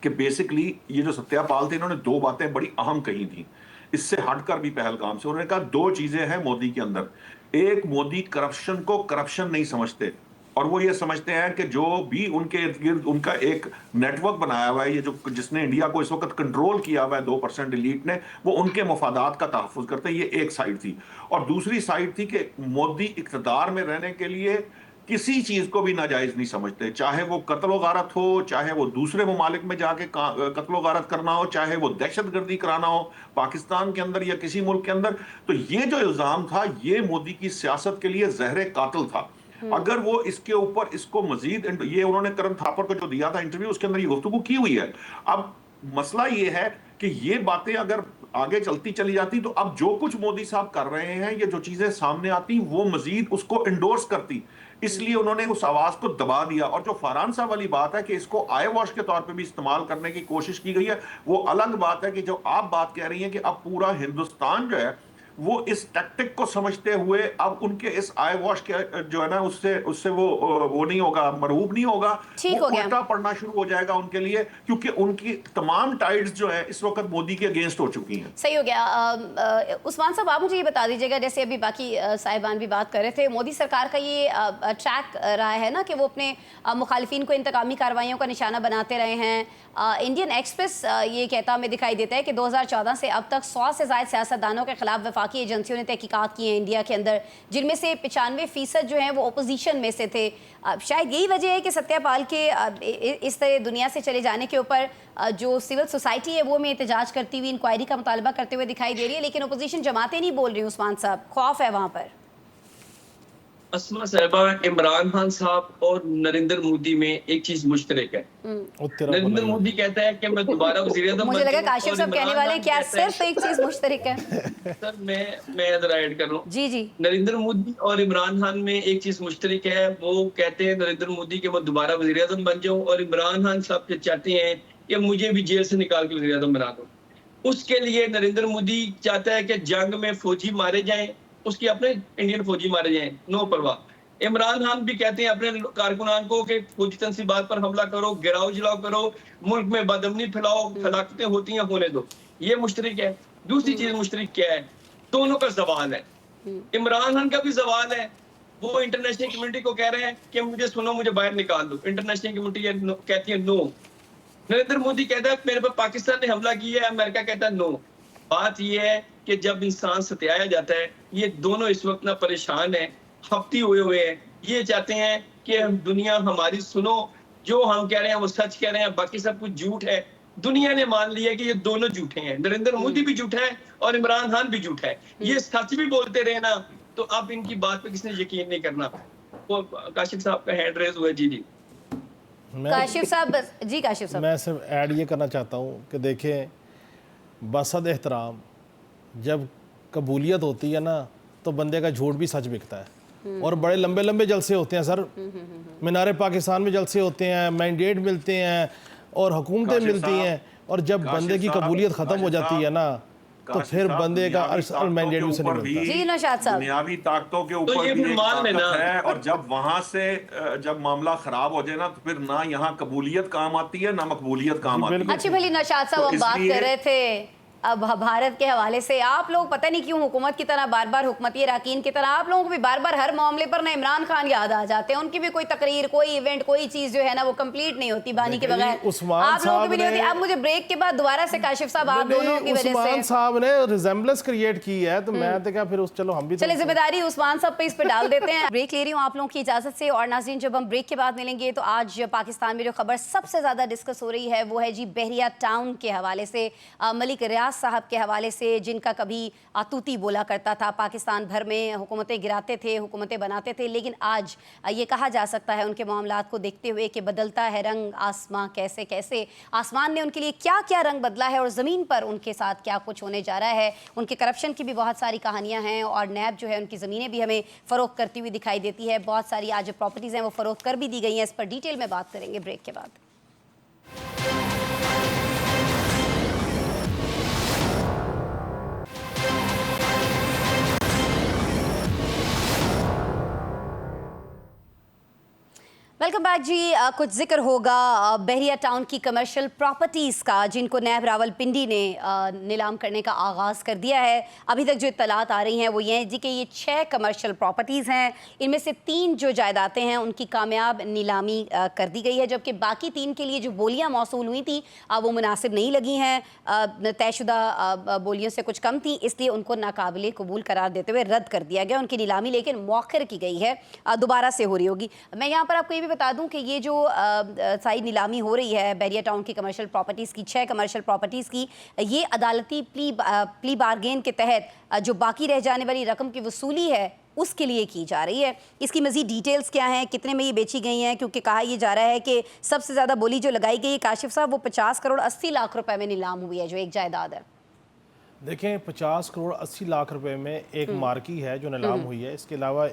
कि बेसिकली ये जो सत्यापाल थे इन्होंने दो बातें बड़ी अहम कही थी, इससे हटकर भी पहलगाम से। उन्होंने कहा दो चीजें हैं मोदी के अंदर। एक, मोदी करप्शन को करप्शन नहीं समझते और वो ये समझते हैं कि जो भी उनके इर्द गिर्द उनका एक नेटवर्क बनाया हुआ है, ये जो जिसने इंडिया को इस वक्त कंट्रोल किया हुआ है 2% एलीट ने, वो उनके मफादात का तहफ़्फ़ुज़ करते हैं। ये एक साइड थी। और दूसरी साइड थी कि मोदी इक़्तिदार में रहने के लिए किसी चीज को भी नाजायज नहीं समझते, चाहे वो कत्ल गारत हो, चाहे वो दूसरे ममालिक में जाके कत्ल गारत करना हो, चाहे वो दहशतगर्दी कराना हो पाकिस्तान के अंदर या किसी मुल्क के अंदर। तो ये जो इल्जाम था ये मोदी की सियासत के लिए जहर कातिल था। अगर वो इसके ऊपर इसको मजीद, ये उन्होंने करण थापर को जो दिया था इंटरव्यू उसके अंदर ये गुफ्तगू की हुई है। अब मसला ये है कि ये बातें अगर आगे चलती चली जाती तो अब जो कुछ मोदी साहब कर रहे हैं, ये जो चीजें सामने आती वो मजीद उसको इंडोर्स करती, इसलिए उन्होंने उस आवाज को दबा दिया। और जो फरहान साहब वाली बात है कि इसको आई वॉश के तौर पे भी इस्तेमाल करने की कोशिश की गई है, वो अलग बात है कि जो आप बात कह रही हैं कि अब पूरा हिंदुस्तान जो है वो इस टैक्टिक को समझते हुए अब उनके इस आई वॉश के जो है ना उससे वो नहीं होगा, मरहूब नहीं होगा, वो उल्टा पड़ना शुरू हो जाएगा उनके लिए, क्योंकि उनकी तमाम टाइड्स जो है इस वक्त मोदी के अगेंस्ट हो चुकी हैं। सही हो गया। उस्मान साहब, आप मुझे ये बता दीजिएगा, जैसे अभी बाकी साहिबान भी बात कर रहे थे, मोदी सरकार का ये ट्रैक रहा है ना कि वो अपने मुखालिफिन को इंतकामी कार्रवाइयों का निशाना बनाते रहे हैं। इंडियन एक्सप्रेस ये कहता हमें दिखाई देता है कि 2014 से अब तक 100 से ज़ायद सियासतदानों के खिलाफ वफाकी एजेंसियों ने तहकीकात की हैं इंडिया के अंदर, जिनमें से 95% जो हैं वो अपोजिशन में से थे। शायद यही वजह है कि सत्यपाल के इस तरह दुनिया से चले जाने के ऊपर जो सिविल सोसाइटी है वो में एहतजाज करती हुई इंक्वायरी का मुतालबा करते हुए दिखाई दे रही है, लेकिन अपोजिशन जमातें नहीं बोल रही। उस्मान साहब, खौफ है वहाँ पर। अस्मा साहबा, इमरान खान साहब और नरेंद्र मोदी में एक चीज मुश्तरक है। नरेंद्र मोदी कहता है कि मैं दोबारा वज़ीर-ए-आज़म मुझे लगा काशिफ साहब कहने वाले हैं क्या सिर्फ एक चीज मुश्तरक है। सर मैं जरा ऐड कर रहा हूँ। जी जी। नरेंद्र मोदी और इमरान खान में एक चीज मुश्तरक है। वो कहते हैं नरेंद्र मोदी के मैं दोबारा वज़ीर-ए-आज़म बन जाऊं, और इमरान खान साहब चाहते हैं कि मुझे भी जेल से निकाल के वज़ीर-ए-आज़म बना दो। उसके लिए नरेंद्र मोदी चाहता है कि जंग में फौजी मारे जाएं, उसके अपने इंडियन फौजी मारे जाएं, नो परवाह। इमरान खान भी कहते हैं अपने कारकुनान को कि फौजी तंसीबात पर हमला करो, गिराओ जलाओ करो, मुल्क में बदअमनी फैलाओ, हलाकतें होती हैं होने दो। ये मुश्तरक है। दूसरी चीज मुश्तरक क्या है? दोनों का सवाल है। इमरान खान का भी सवाल है। वो इंटरनेशनल कम्युनिटी को कह रहे हैं कि मुझे सुनो, मुझे बाहर निकाल दो। इंटरनेशनल कम्युनिटी कहती है नो। नरेंद्र मोदी कहता है मेरे पर पाकिस्तान ने हमला किया है, अमेरिका कहता है नो। बात यह है कि जब इंसान सताया जाता है, ये दोनों इस वक्त ना परेशान है, हफ्ती हुए हैं। ये चाहते हैं कि दुनिया हमारी सुनो, जो हम कह रहे हैं वो सच कह रहे हैं, बाकी सब कुछ झूठ है। दुनिया ने मान लिया कि ये दोनों झूठे हैं। नरेंद्र मोदी भी झूठा है और इमरान खान भी झूठा है। ये सच भी बोलते रहे ना, तो अब इनकी बात पे किसने यकीन नहीं करना। वो काशिफ साहब का हैंड रेज हुआ है। जी जी काशिफ साहब, जी काशिफ साहब, मैं सिर्फ ऐड ये करना चाहता हूँ कि देखें, बसद एहतराम जब कबूलियत होती है ना तो बंदे का झूठ भी सच बिकता है। और बड़े लंबे लंबे जलसे होते हैं सर, मीनार पाकिस्तान में जलसे होते हैं, मैंडेट मिलते हैं और हुकूमतें मिलती हैं, और जब बंदे की कबूलियत ख़त्म हो जाती है ना तो फिर बंदे का मैंडेट भी नहीं मिलता। जी नौशाद साहब, दुनियावी ताकतों के ऊपर ये भी फिर एक मान लेना। ताकत है, और जब वहां से जब मामला खराब हो जाए ना तो फिर ना यहाँ कबूलियत काम आती है ना मकबूलियत काम आती है। अच्छी भली नौशाद साहब, तो हम बात इसलिए- कर रहे थे अब भारत के हवाले से। आप लोग पता नहीं क्यों हुकूमत की तरह बार बार, हुकूमती अरकान की तरह आप लोगों को भी बार बार हर मामले पर ना इमरान खान याद आ जाते हैं। उनकी भी कोई तकरीर, कोई इवेंट, कोई चीज जो है ना वो कंप्लीट नहीं होती बानी के बगैर। उस्मान आप लोगों की भी नहीं साहब होती। अब मुझे ब्रेक के बाद दोबारा से काशिफ साहब आप दोनों की वजह उस्मान से साहब ने रिजेम्बलेंस क्रिएट की है, तो मैं तो क्या फिर चलो हम भी चले जिम्मेदारी उस्मान साहब पे इस पे डाल देते हैं। ब्रेक ले रही हूँ आप लोगों की इजाजत से। और नाज़रीन, जब हम ब्रेक के बाद मिलेंगे तो आज पाकिस्तान में जो खबर सबसे ज्यादा डिस्कस हो रही है वो है जी बहरिया टाउन के हवाले से, मलिक रियाज साहब के हवाले से, जिनका कभी आतूती बोला करता था, पाकिस्तान भर में हुकूमतें गिराते थे, हुकूमतें बनाते थे, लेकिन आज ये कहा जा सकता है उनके मामलात को देखते हुए कि बदलता है रंग आसमां कैसे कैसे। आसमान ने उनके लिए क्या क्या रंग बदला है और ज़मीन पर उनके साथ क्या कुछ होने जा रहा है। उनके करप्शन की भी बहुत सारी कहानियाँ हैं, और नैब जो है उनकी ज़मीनें भी हमें फ़रोख्त करती हुई दिखाई देती है। बहुत सारी आज प्रॉपर्टीज़ हैं वो फ़रोख्त कर भी दी गई हैं। इस पर डिटेल में बात करेंगे ब्रेक के बाद। वेलकम बैक जी। कुछ जिक्र होगा बहरिया टाउन की कमर्शियल प्रॉपर्टीज़ का, जिनको नैब रावलपिंडी ने नीलाम करने का आगाज़ कर दिया है। अभी तक जो इत्तलात आ रही हैं वो ये हैं जी कि ये 6 कमर्शियल प्रॉपर्टीज़ हैं। इनमें से 3 जो जायदादें हैं उनकी कामयाब नीलामी कर दी गई है, जबकि बाकी 3 के लिए जो बोलियाँ मौसूल हुई थी वो मुनासिब नहीं लगी हैं, तयशुदा बोलियों से कुछ कम थी, इसलिए उनको नाकाबिले कबूल करार देते हुए रद्द कर दिया गया उनकी नीलामी, लेकिन मौखर की गई है, दोबारा से हो रही होगी। मैं यहाँ पर आपको ये भी बता दूं कि ये जो सारी नीलामी हो रही है बहरिया टाउन की कमर्शियल प्रॉपर्टीज़ की, 6 कमर्शियल प्रॉपर्टीज़ की, ये अदालती प्ली बारगेन के तहत जो बाकी रह जाने वाली रकम की वसूली है उसके लिए की जा रही है। इसकी मज़ीद डिटेल्स क्या हैं, कितने में ये बेची गई हैं, क्योंकि कहा यह जा रहा है कि सबसे ज़्यादा बोली जो लगाई गई है काशिफ साहब वो 50 करोड़ 80 लाख रुपए में नीलाम हुई है जो एक जायदाद है। देखें, 50 करोड़ 80 लाख रुपए में एक मार्की है जो नीलाम हुई है। इसके अलावा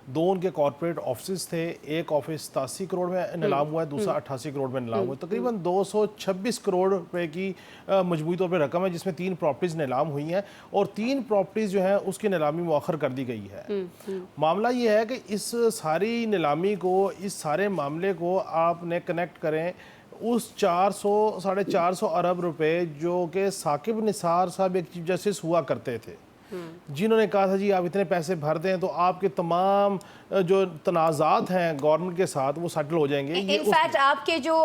दो उनके कॉर्पोरेट ऑफिस थे, एक ऑफिस 87 करोड़ में नीलाम हुआ है, दूसरा 88 करोड़ में नीलाम हुआ है। तकरीबन 226 करोड़ रुपए की मजबूती तौर पर रकम है, जिसमें 3 प्रॉपर्टीज़ नीलाम हुई हैं और 3 प्रॉपर्टीज़ जो हैं उसकी नीलामी मुअख्खर कर दी गई है। मामला ये है कि इस सारी नीलामी को, इस सारे मामले को आपने कनेक्ट करें उस 400 साढ़े 400 अरब रुपए जो कि साकिब निसार साहब एक चीफ जस्टिस हुआ करते थे, जिन्होंने कहा था जी आप इतने पैसे भर दें तो आपके तमाम जो तनाज़ात हैं गवर्नमेंट के साथ वो सेटल हो जाएंगे। इनफैक्ट आपके जो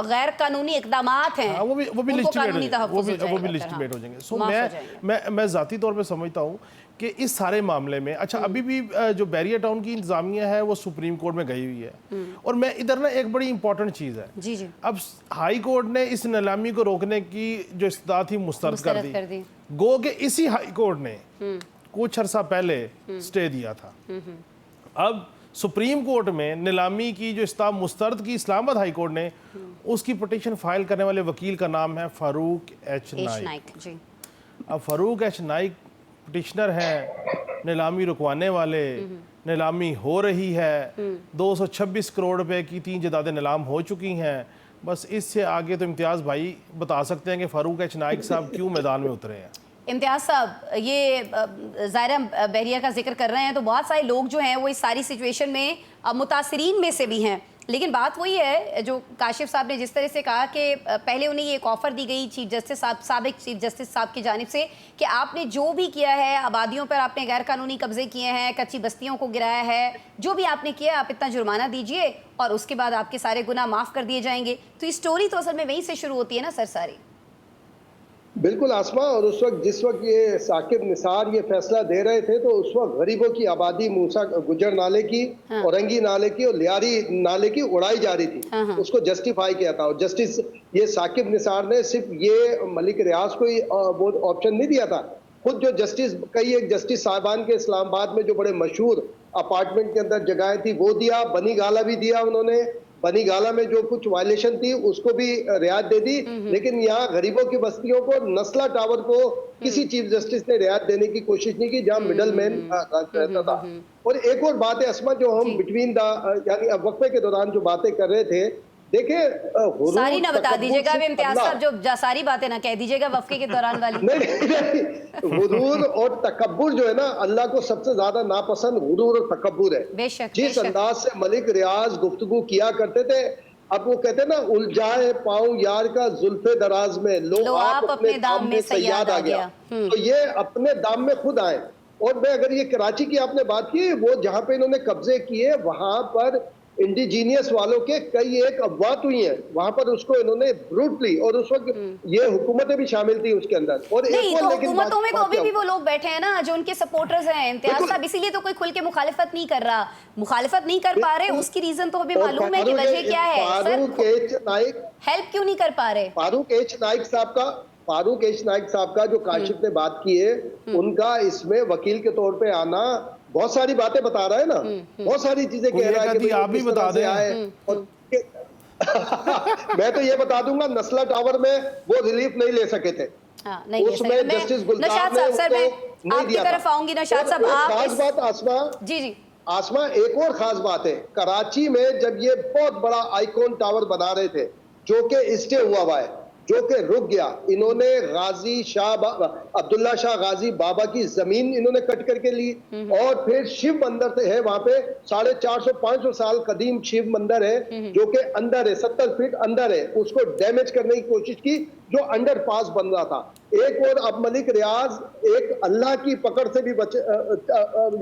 गैर कानूनी इकदामात हैं वो भी उनको कानूनी तहफ़्फ़ुज़ हो जाएगा, लिस्टिमेट हो जाएंगे। सो माफ़ हो जाएंगे। मैं ज़ाती तौर पे समझता हूँ कि इस सारे मामले में अच्छा अभी भी जो बैरियर टाउन की इंतज़ामिया है वो सुप्रीम कोर्ट में गई हुई है। और मैं इधर ना एक बड़ी इंपॉर्टेंट चीज़ है, जी जी, अब हाई कोर्ट ने इस नीलामी को रोकने की जो इस्तात थी मुस्तरद कर दी। गो के इसी हाई कोर्ट ने कुछ अर्सा पहले स्टे दिया था। अब सुप्रीम कोर्ट में नीलामी की जो इस्तात मुस्तरद की इस्लामाबाद हाई कोर्ट ने उसकी पिटीशन फाइल करने वाले वकील का नाम है फारूक एच नाइक। जी। अब फारूक एच नाइक पिटिशनर हैं, नीलामी रुकवाने वाले, नीलामी हो रही है, 226 करोड़ रुपए की 3 जदादें नीलाम हो चुकी हैं। बस इससे आगे तो इम्तियाज़ भाई बता सकते हैं कि फारूक एच नाइक साहब क्यों मैदान में उतरे हैं। इम्तियाज़ साहब, ये ज़ायरा बहरिया का जिक्र कर रहे हैं तो बहुत सारे लोग जो हैं वो इस सारी सिचुएशन में मुतासरीन में से भी हैं, लेकिन बात वही है जो काशिफ साहब ने जिस तरह से कहा कि पहले उन्हें ये एक ऑफ़र दी गई चीफ जस्टिस साहब, साबिक चीफ जस्टिस साहब की जानिब से कि आपने जो भी किया है, आबादियों पर आपने गैर कानूनी कब्जे किए हैं, कच्ची बस्तियों को गिराया है, जो भी आपने किया आप इतना जुर्माना दीजिए और उसके बाद आपके सारे गुनाह माफ़ कर दिए जाएंगे। तो ये स्टोरी तो असल में वहीं से शुरू होती है ना सर सारी। बिल्कुल आसमा, और उस वक्त जिस वक्त ये साकिब निसार ये फैसला दे रहे थे तो उस वक्त गरीबों की आबादी मूसा गुजर नाले की, औरंगी नाले की और लियारी नाले की उड़ाई जा रही थी। उसको जस्टिफाई किया था और जस्टिस ये साकिब निसार ने सिर्फ ये मलिक रियाज को ही वो ऑप्शन नहीं दिया था, खुद जो जस्टिस कई एक जस्टिस साहबान के इस्लामाबाद में जो बड़े मशहूर अपार्टमेंट के अंदर जगहें थी वो दिया, बनी गाला भी दिया उन्होंने, बनी गाला में जो कुछ वायलेशन थी उसको भी रियायत दे दी। लेकिन यहाँ गरीबों की बस्तियों को, नस्ला टावर को किसी चीफ जस्टिस ने रियायत देने की कोशिश नहीं की जहाँ मिडल मैन रहता था। और एक और बात है अस्मा, जो हम बिटवीन द यानी वक्फे के दौरान जो बातें कर रहे थे, देखिए सारी ना बता दीजिएगा इम्तियाज साहब, जो सारी बातें ना कह दीजिएगा वक्फे के दौरान वाली। नहीं, गुरूर और तकब्बुर जो है ना अल्लाह को सबसे ज्यादा नापसंद गुरूर और तकब्बुर है। बेशक, जिस अंदाज से मलिक रियाज गुफ्तगू किया करते थे, अब वो कहते हैं ना, उलझाए पाऊं यार का जुल्फे दराज में, लो आप अपने दाम में सयाद आ गया। तो ये अपने दाम में खुद आए। और मैं अगर ये कराची की आपने बात की, वो जहाँ पे इन्होंने कब्जे किए वहां पर इंडिजीनियस वालों के कई एक अफवाह हुई हैं वहां पर, उसको इन्होंने ब्रूटली, और उस वक्त ये हुकूमतें भी शामिल थी उसके अंदर। और नहीं, एक तो और लेकिन हुकूमतों में तो अभी भी वो लोग बैठे हैं ना जो उनके सपोर्टर्स हैं इम्तियाज साहब, इसीलिए तो कोई खुल के मुखालिफत नहीं कर रहा, मुखालिफत नहीं कर पा रहे, उसकी रीजन तो हमें मालूम है कि वजह क्या है। फारूक एच नाइक हेल्प क्यों नहीं कर पा रहे? फारूक एच नाइक साहब का जो काशिफ ने बात की है, उनका इसमें वकील के तौर पे आना, बहुत सारी बातें बता रहा है ना, बहुत सारी चीजें कह रहा है कि आप भी बता दें। मैं तो ये बता दूंगा, नस्ला टावर में वो रिलीफ नहीं ले सके थे। नहीं, उसमें जस्टिस गुलजार ने सर मैं नहीं आपकी दिया तरफ था। आऊंगी नशाद साहब, आप खास बात आसमा, जी आसमा एक और खास बात है, कराची में जब ये बहुत बड़ा आइकॉन टावर बना रहे थे जो कि स्टे हुआ है, जो कि रुक गया, इन्होंने गाजी शाह अब्दुल्ला शाह गाजी बाबा की जमीन इन्होंने कट करके ली और फिर शिव मंदिर है वहां पे, 450-500 साल कदीम शिव मंदिर है जो कि अंदर है, 70 फीट अंदर है, उसको डैमेज करने की कोशिश की जो अंडर पास बन रहा था। एक और अब मलिक रियाज एक अल्लाह की पकड़ से भी बचे,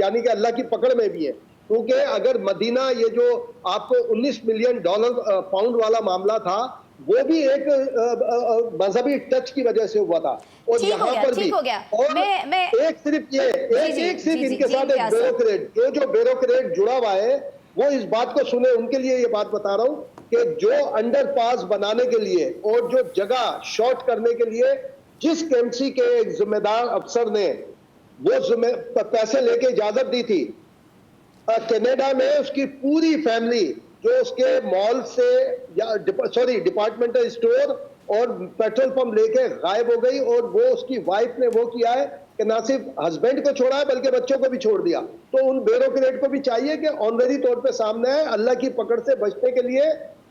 यानी कि अल्लाह की पकड़ में भी है, क्योंकि अगर मदीना ये जो आपको $19 मिलियन पाउंड वाला मामला था वो भी एक मजहबी टच की वजह से हुआ था। और यहाँ पर भी और मैं एक सिर्फ ये एक सिर्फ इनके साथ एक ब्यूरोक्रेट, जो ब्यूरोक्रेट जुड़ा हुआ है वो इस बात को सुने, उनके लिए ये बात बता रहा हूँ कि जो अंडरपास बनाने के लिए और जो जगह शॉर्ट करने के लिए जिस केएमसी के एक जिम्मेदार अफसर ने वो पैसे लेके इजाजत दी थी, कनाडा में उसकी पूरी फैमिली जो उसके मॉल से या डिपार्टमेंटल स्टोर और पेट्रोल पंप लेके गायब हो गई। और वो उसकी वाइफ ने वो किया है कि ना सिर्फ हस्बैंड को छोड़ा है बल्कि बच्चों को भी छोड़ दिया। तो उन ब्यूरोक्रेट को भी चाहिए कि ऑनररी तौर पे सामने आए, अल्लाह की पकड़ से बचने के लिए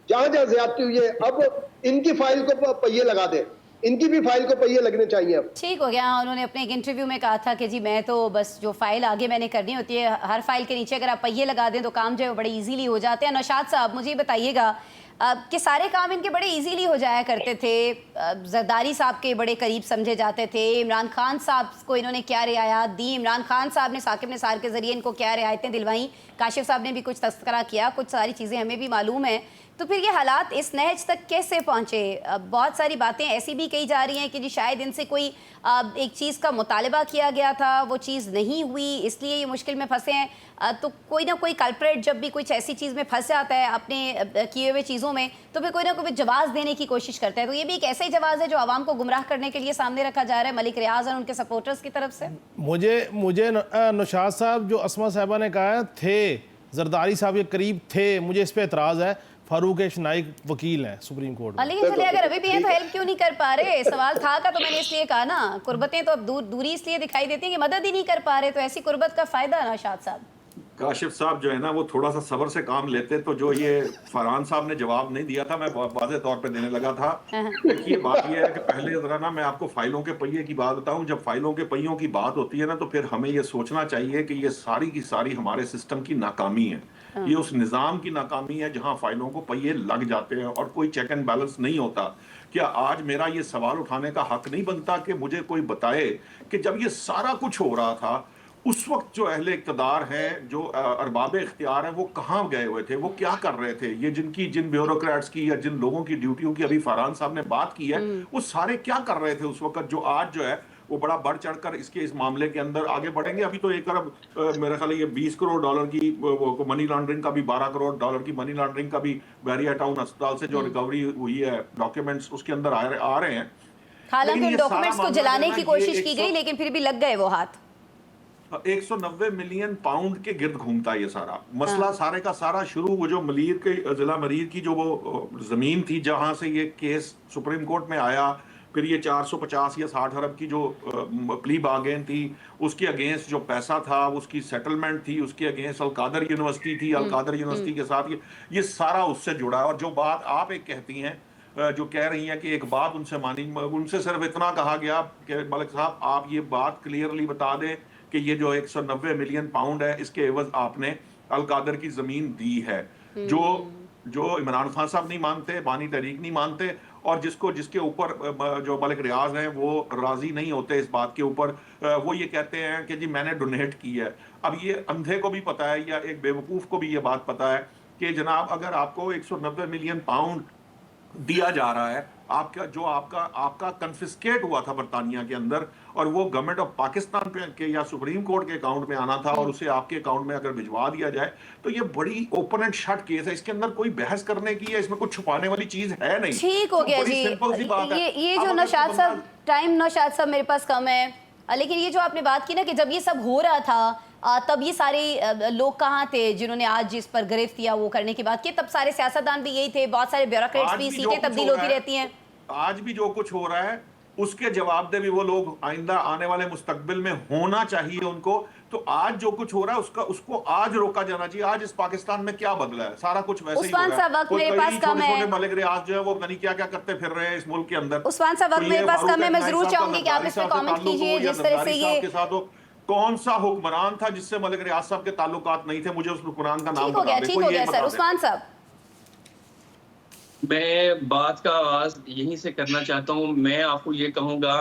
जहां जहां ज्यादती हुई है अब इनकी फाइल को पहिए लगा दे, इनकी भी फाइल को पहिए लगने चाहिए। अब ठीक हो गया। उन्होंने अपने एक इंटरव्यू में कहा था कि जी मैं तो बस जो फाइल आगे मैंने करनी होती है, हर फाइल के नीचे अगर आप पहिए लगा दें तो काम जो है बड़े इजीली हो जाते हैं। नौशाद साहब मुझे बताइएगा, कि सारे काम इनके बड़े इजीली हो जाया करते थे। जरदारी साहब के बड़े करीब समझे जाते थे, इमरान खान साहब को इन्होंने क्या रियायत दी, इमरान खान साहब ने साकिब निसार के ज़रिए इनको क्या रियायतें दिलवाई, काशिफ साहब ने भी कुछ तस्करा किया, कुछ सारी चीज़ें हमें भी मालूम है। तो फिर ये हालात इस नहज तक कैसे पहुँचे? बहुत सारी बातें ऐसी भी कही जा रही हैं कि जी शायद इनसे कोई एक चीज़ का मुतालबा किया गया था, वो चीज़ नहीं हुई, इसलिए ये मुश्किल में फंसे हैं। तो कोई ना कोई कल्प्रेट जब भी कुछ ऐसी चीज़ में फंस जाता है अपने किए हुए चीज़ों में, तो फिर कोई ना कोई जवाब देने की कोशिश करता है। तो ये भी एक ऐसा ही जवाब है जो आवाम को गुमराह करने के लिए सामने रखा जा रहा है मलिक रियाज और उनके सपोर्टर्स की तरफ से। मुझे नौशाद साहब जो अस्मा साहबा ने कहा थे जरदारी साहब के करीब थे, मुझे इस पे एतराज़ है। फारूक नाइक वकील हैं सुप्रीम कोर्ट में। लेकिन चलिए अगर अभी भी हैं तो हेल्प क्यों नहीं कर पा रहे? सवाल था का तो मैंने इसलिए कहा ना, कुर्बतें तो अब दूरी इसलिए दिखाई देती हैं कि मदद ही नहीं कर पा रहे, तो ऐसी कुर्बत का फायदा नौशाद साहब। काशिफ साहब जो है ना वो थोड़ा सा सब्र से काम लेते तो जो ये फरहान साहब ने जवाब नहीं दिया था मैं वाज़ेह तौर पे देने लगा था। देखिए बात ये है कि पहले जरा ना मैं आपको फाइलों के पहिए की बात बताऊं। जब फाइलों के पहियों की बात होती है ना तो फिर हमें ये सोचना चाहिए कि ये सारी की सारी हमारे सिस्टम की नाकामी है। ये उस निज़ाम की नाकामी है जहां फाइलों को पहिए लग जाते हैं और कोई चेक एंड बैलेंस नहीं होता। क्या आज मेरा ये सवाल उठाने का हक नहीं बनता कि मुझे कोई बताए कि जब ये सारा कुछ हो रहा था उस वक्त जो अहले इक़्तिदार हैं, जो अरबाब इख्तियार हैं, वो कहाँ गए हुए थे, वो क्या कर रहे थे? ये जिन ब्यूरोक्रेट्स की या जिन लोगों की ड्यूटियों की अभी फरहान साहब ने बात की है, वो सारे क्या कर रहे थे उस वक्त, जो आज जो है वो बड़ा बढ़ चढ़कर इस मामले के अंदर आगे बढ़ेंगे। अभी तो 1 अरब मेरे ख्याल ये 20 करोड़ डॉलर की मनी लॉन्ड्रिंग का भी, 12 करोड़ डॉलर की मनी लॉन्ड्रिंग का भी बैरिया टाउन अस्पताल से जो रिकवरी हुई है डॉक्यूमेंट्स उसके अंदर आ रहे हैं। हालांकि उन डॉक्यूमेंट्स को जलाने की कोशिश की गई लेकिन फिर भी लग गए वो हाथ। 190 मिलियन पाउंड के गिर्द घूमता है ये सारा मसला। सारे का सारा शुरू वो जो मलीर के जिला मरीर की जो वो जमीन थी जहां से ये केस सुप्रीम कोर्ट में आया, फिर ये 450 या 60 अरब की जो प्ली बार्गेन थी उसके अगेंस्ट जो पैसा था, उसकी सेटलमेंट थी, उसके अगेंस्ट अलकादर यूनिवर्सिटी थी, अलकादर यूनिवर्सिटी के साथ ये सारा उससे जुड़ा है। और जो बात आप एक कहती हैं, जो कह रही हैं कि एक बात उनसे मानी, उनसे सिर्फ इतना कहा गया कि मलिक साहब आप ये बात क्लियरली बता दें कि ये जो 190 मिलियन पाउंड है इसके एवज आपने अलकादर की जमीन दी है। जो इमरान खान साहब नहीं मानते, बानी तहरीक नहीं मानते, और जिसके ऊपर जो मलिक रियाज हैं वो राजी नहीं होते इस बात के ऊपर, वो ये कहते हैं कि जी मैंने डोनेट की है। अब ये अंधे को भी पता है या एक बेवकूफ़ को भी ये बात पता है कि जनाब अगर आपको 190 मिलियन पाउंड दिया जा रहा है, आपका कन्फिस्केट हुआ था बरतानिया के अंदर और वो गवर्नमेंट ऑफ पाकिस्तान के या सुप्रीम कोर्ट के अकाउंट में आना था और उसे आपके अकाउंट में अगर भिजवा दिया जाए तो ये बड़ी ओपन एंड शट केस है। इसके अंदर कोई बहस करने की है, इसमें कुछ छुपाने वाली चीज है नहीं। ठीक हो गया जी। सिंपल सी बात है। ये जो नौशाद साहब, टाइम नौशाद साहब मेरे पास कम है, लेकिन ये जो आपने बात की ना कि जब ये सब हो रहा था तब ये सारे लोग कहाँ थे जिन्होंने आज जिस पर गिरफ्त किया वो करने की बात की? तब सारे सियासतदान भी यही थे, बहुत सारे ब्यूरोक्रेट्स भी, सीटें तब्दील होती रहती हैं। आज भी जो कुछ हो रहा है उसके जवाब दे भी वो लोग आइंदा आने वाले मुस्तकबिल में होना चाहिए उनको। तो आज जो कुछ हो रहा है उसको आज रोका जाना चाहिए। आज इस पाकिस्तान में क्या बदला है? सारा कुछ वैसे ही हो रहा है। वक्त मेरे पास कम है। छोटे मलिक रियाज जो है वो नहीं क्या क्या करते फिर रहे हैं इस मुल्क के अंदर। उस्मान साहब वक्त मेरे पास कम है, मैं जरूर चाहूंगी कि आप इस पे कमेंट कीजिए। जिस तरह से ये कौन सा हुक्मरान था जिससे मलिक रियाज साहब के ताल्लुकात नहीं थे? मुझे उस हुक्मरान का नाम ठीक हो गया सर। उस्मान साहब, मैं बात का आगाज यहीं से करना चाहता हूं। मैं आपको ये कहूंगा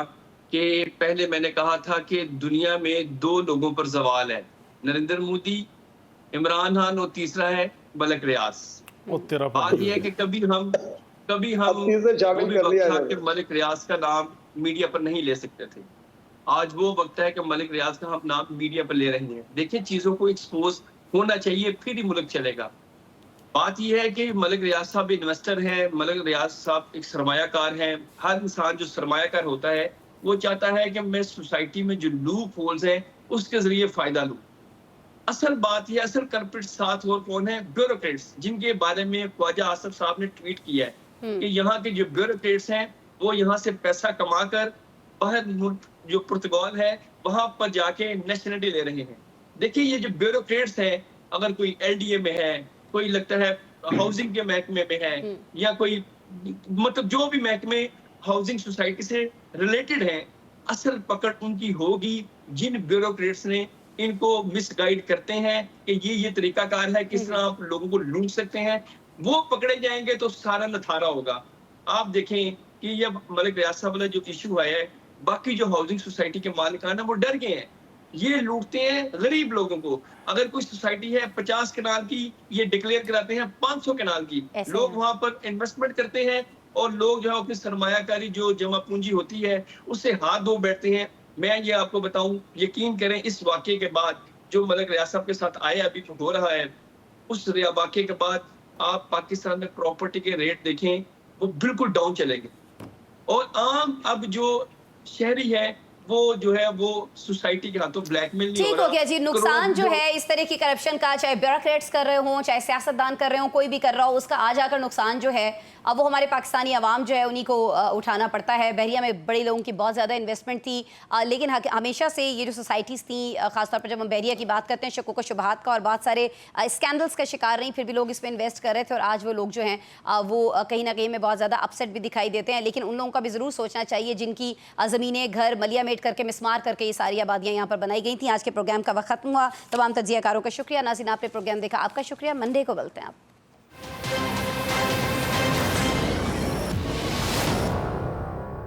कि पहले मैंने कहा था कि दुनिया में 2 लोगों पर सवाल है, नरेंद्र मोदी, इमरान खान, और तीसरा है मलिक रियाज। बात यह है कि कभी हम मलिक रियाज का नाम मीडिया पर नहीं ले सकते थे। आज वो वक्त है कि मलिक रियाज का हम नाम मीडिया पर ले रहे हैं। देखिए चीजों को एक्सपोज होना चाहिए, फिर ही मुल्क चलेगा। बात यह है कि मलिक रियाज साहब इन्वेस्टर हैं, मलिक रियाज साहब एक सरमायाकार हैं। हर इंसान जो सरमायाकार होता है वो चाहता है कि मैं सोसाइटी में जो लूप होल्स हैं उसके जरिए फायदा लूं। असल बात यह, असल कल्प्रिट साथ और कौन है? ब्यूरोक्रेट्स, जिनके बारे में ख्वाजा आसिफ साहब ने ट्वीट किया है कि यहाँ के जो ब्यूरोक्रेट्स हैं वो यहाँ से पैसा कमाकर बाहर मुल्क जो पुर्तगाल है वहां पर जाके नेशनलिटी ले रहे हैं। देखिए ये जो ब्यूरोक्रेट्स हैं, अगर कोई एलडीए में है, कोई लगता है हाउसिंग के महकमे में है, या कोई मतलब जो भी महकमे हाउसिंग सोसाइटी से रिलेटेड है, असल पकड़ उनकी होगी जिन ब्यूरोक्रेट्स ने इनको मिसगाइड करते हैं कि ये तरीकाकार है किस तरह आप लोगों को लूट सकते हैं। वो पकड़े जाएंगे तो सारा नथारा होगा। आप देखें कि ये मलिक रियाज साहब वाला जो इशू आया है, बाकी जो हाउसिंग सोसाइटी के मालिकान है वो डर गए हैं। ये लूटते हैं गरीब लोगों को। अगर कोई सोसाइटी है 50 कनाल की, ये डिक्लेयर कराते हैं 500 कनाल की। ऐसे लोग हैं। वहां पर इन्वेस्टमेंट करते हैं और लोग जो है अपनी सरमायाकारी जो जमा पूंजी होती है उससे हाथ धो बैठते हैं। मैं ये आपको बताऊं, यकीन करें, इस वाकये के बाद जो मलिक रियाज साहब के साथ आया अभी हो रहा है, उस वाकये के बाद आप पाकिस्तान में प्रॉपर्टी के रेट देखें, वो बिल्कुल डाउन चलेंगे। और आम अब जो शहरी है वो जो है वो सोसाइटी के हाथों ब्लैकमेल नहीं ठीक हो गया जी। नुकसान जो है इस तरह की करप्शन का, चाहे ब्यूरोक्रेट्स कर रहे हो, चाहे सियासतदान कर रहे हो, कोई भी कर रहा हो, उसका आ जाकर नुकसान जो है अब वो हमारे पाकिस्तानी अवाम जो है उन्हीं को उठाना पड़ता है। बहरिया में बड़े लोगों की बहुत ज़्यादा इन्वेस्टमेंट थी, लेकिन हमेशा से ये जो सोसाइटीज़ थी, खासतौर पर जब हम बहरिया की बात करते हैं, शक्कों को शुबहात का और बहुत सारे स्कैंडल्स का शिकार रही, फिर भी लोग इस पर इन्वेस्ट कर रहे थे और आज वो लोग जो हैं वो कहीं ना कहीं में बहुत ज़्यादा अपसेट भी दिखाई देते हैं। लेकिन उन लोगों का भी ज़रूर सोचना चाहिए जिनकी ज़मीनें, घर मलिया मेट करके, मिसमार करके ये सारी आबादियाँ यहाँ पर बनाई गई थी। आज के प्रोग्राम का वक्त खत्म हुआ। तमाम तज्जियाकारों का शुक्रिया। नाज़रीन, आपने प्रोग्राम देखा, आपका शुक्रिया। मंडे को मिलते हैं आप।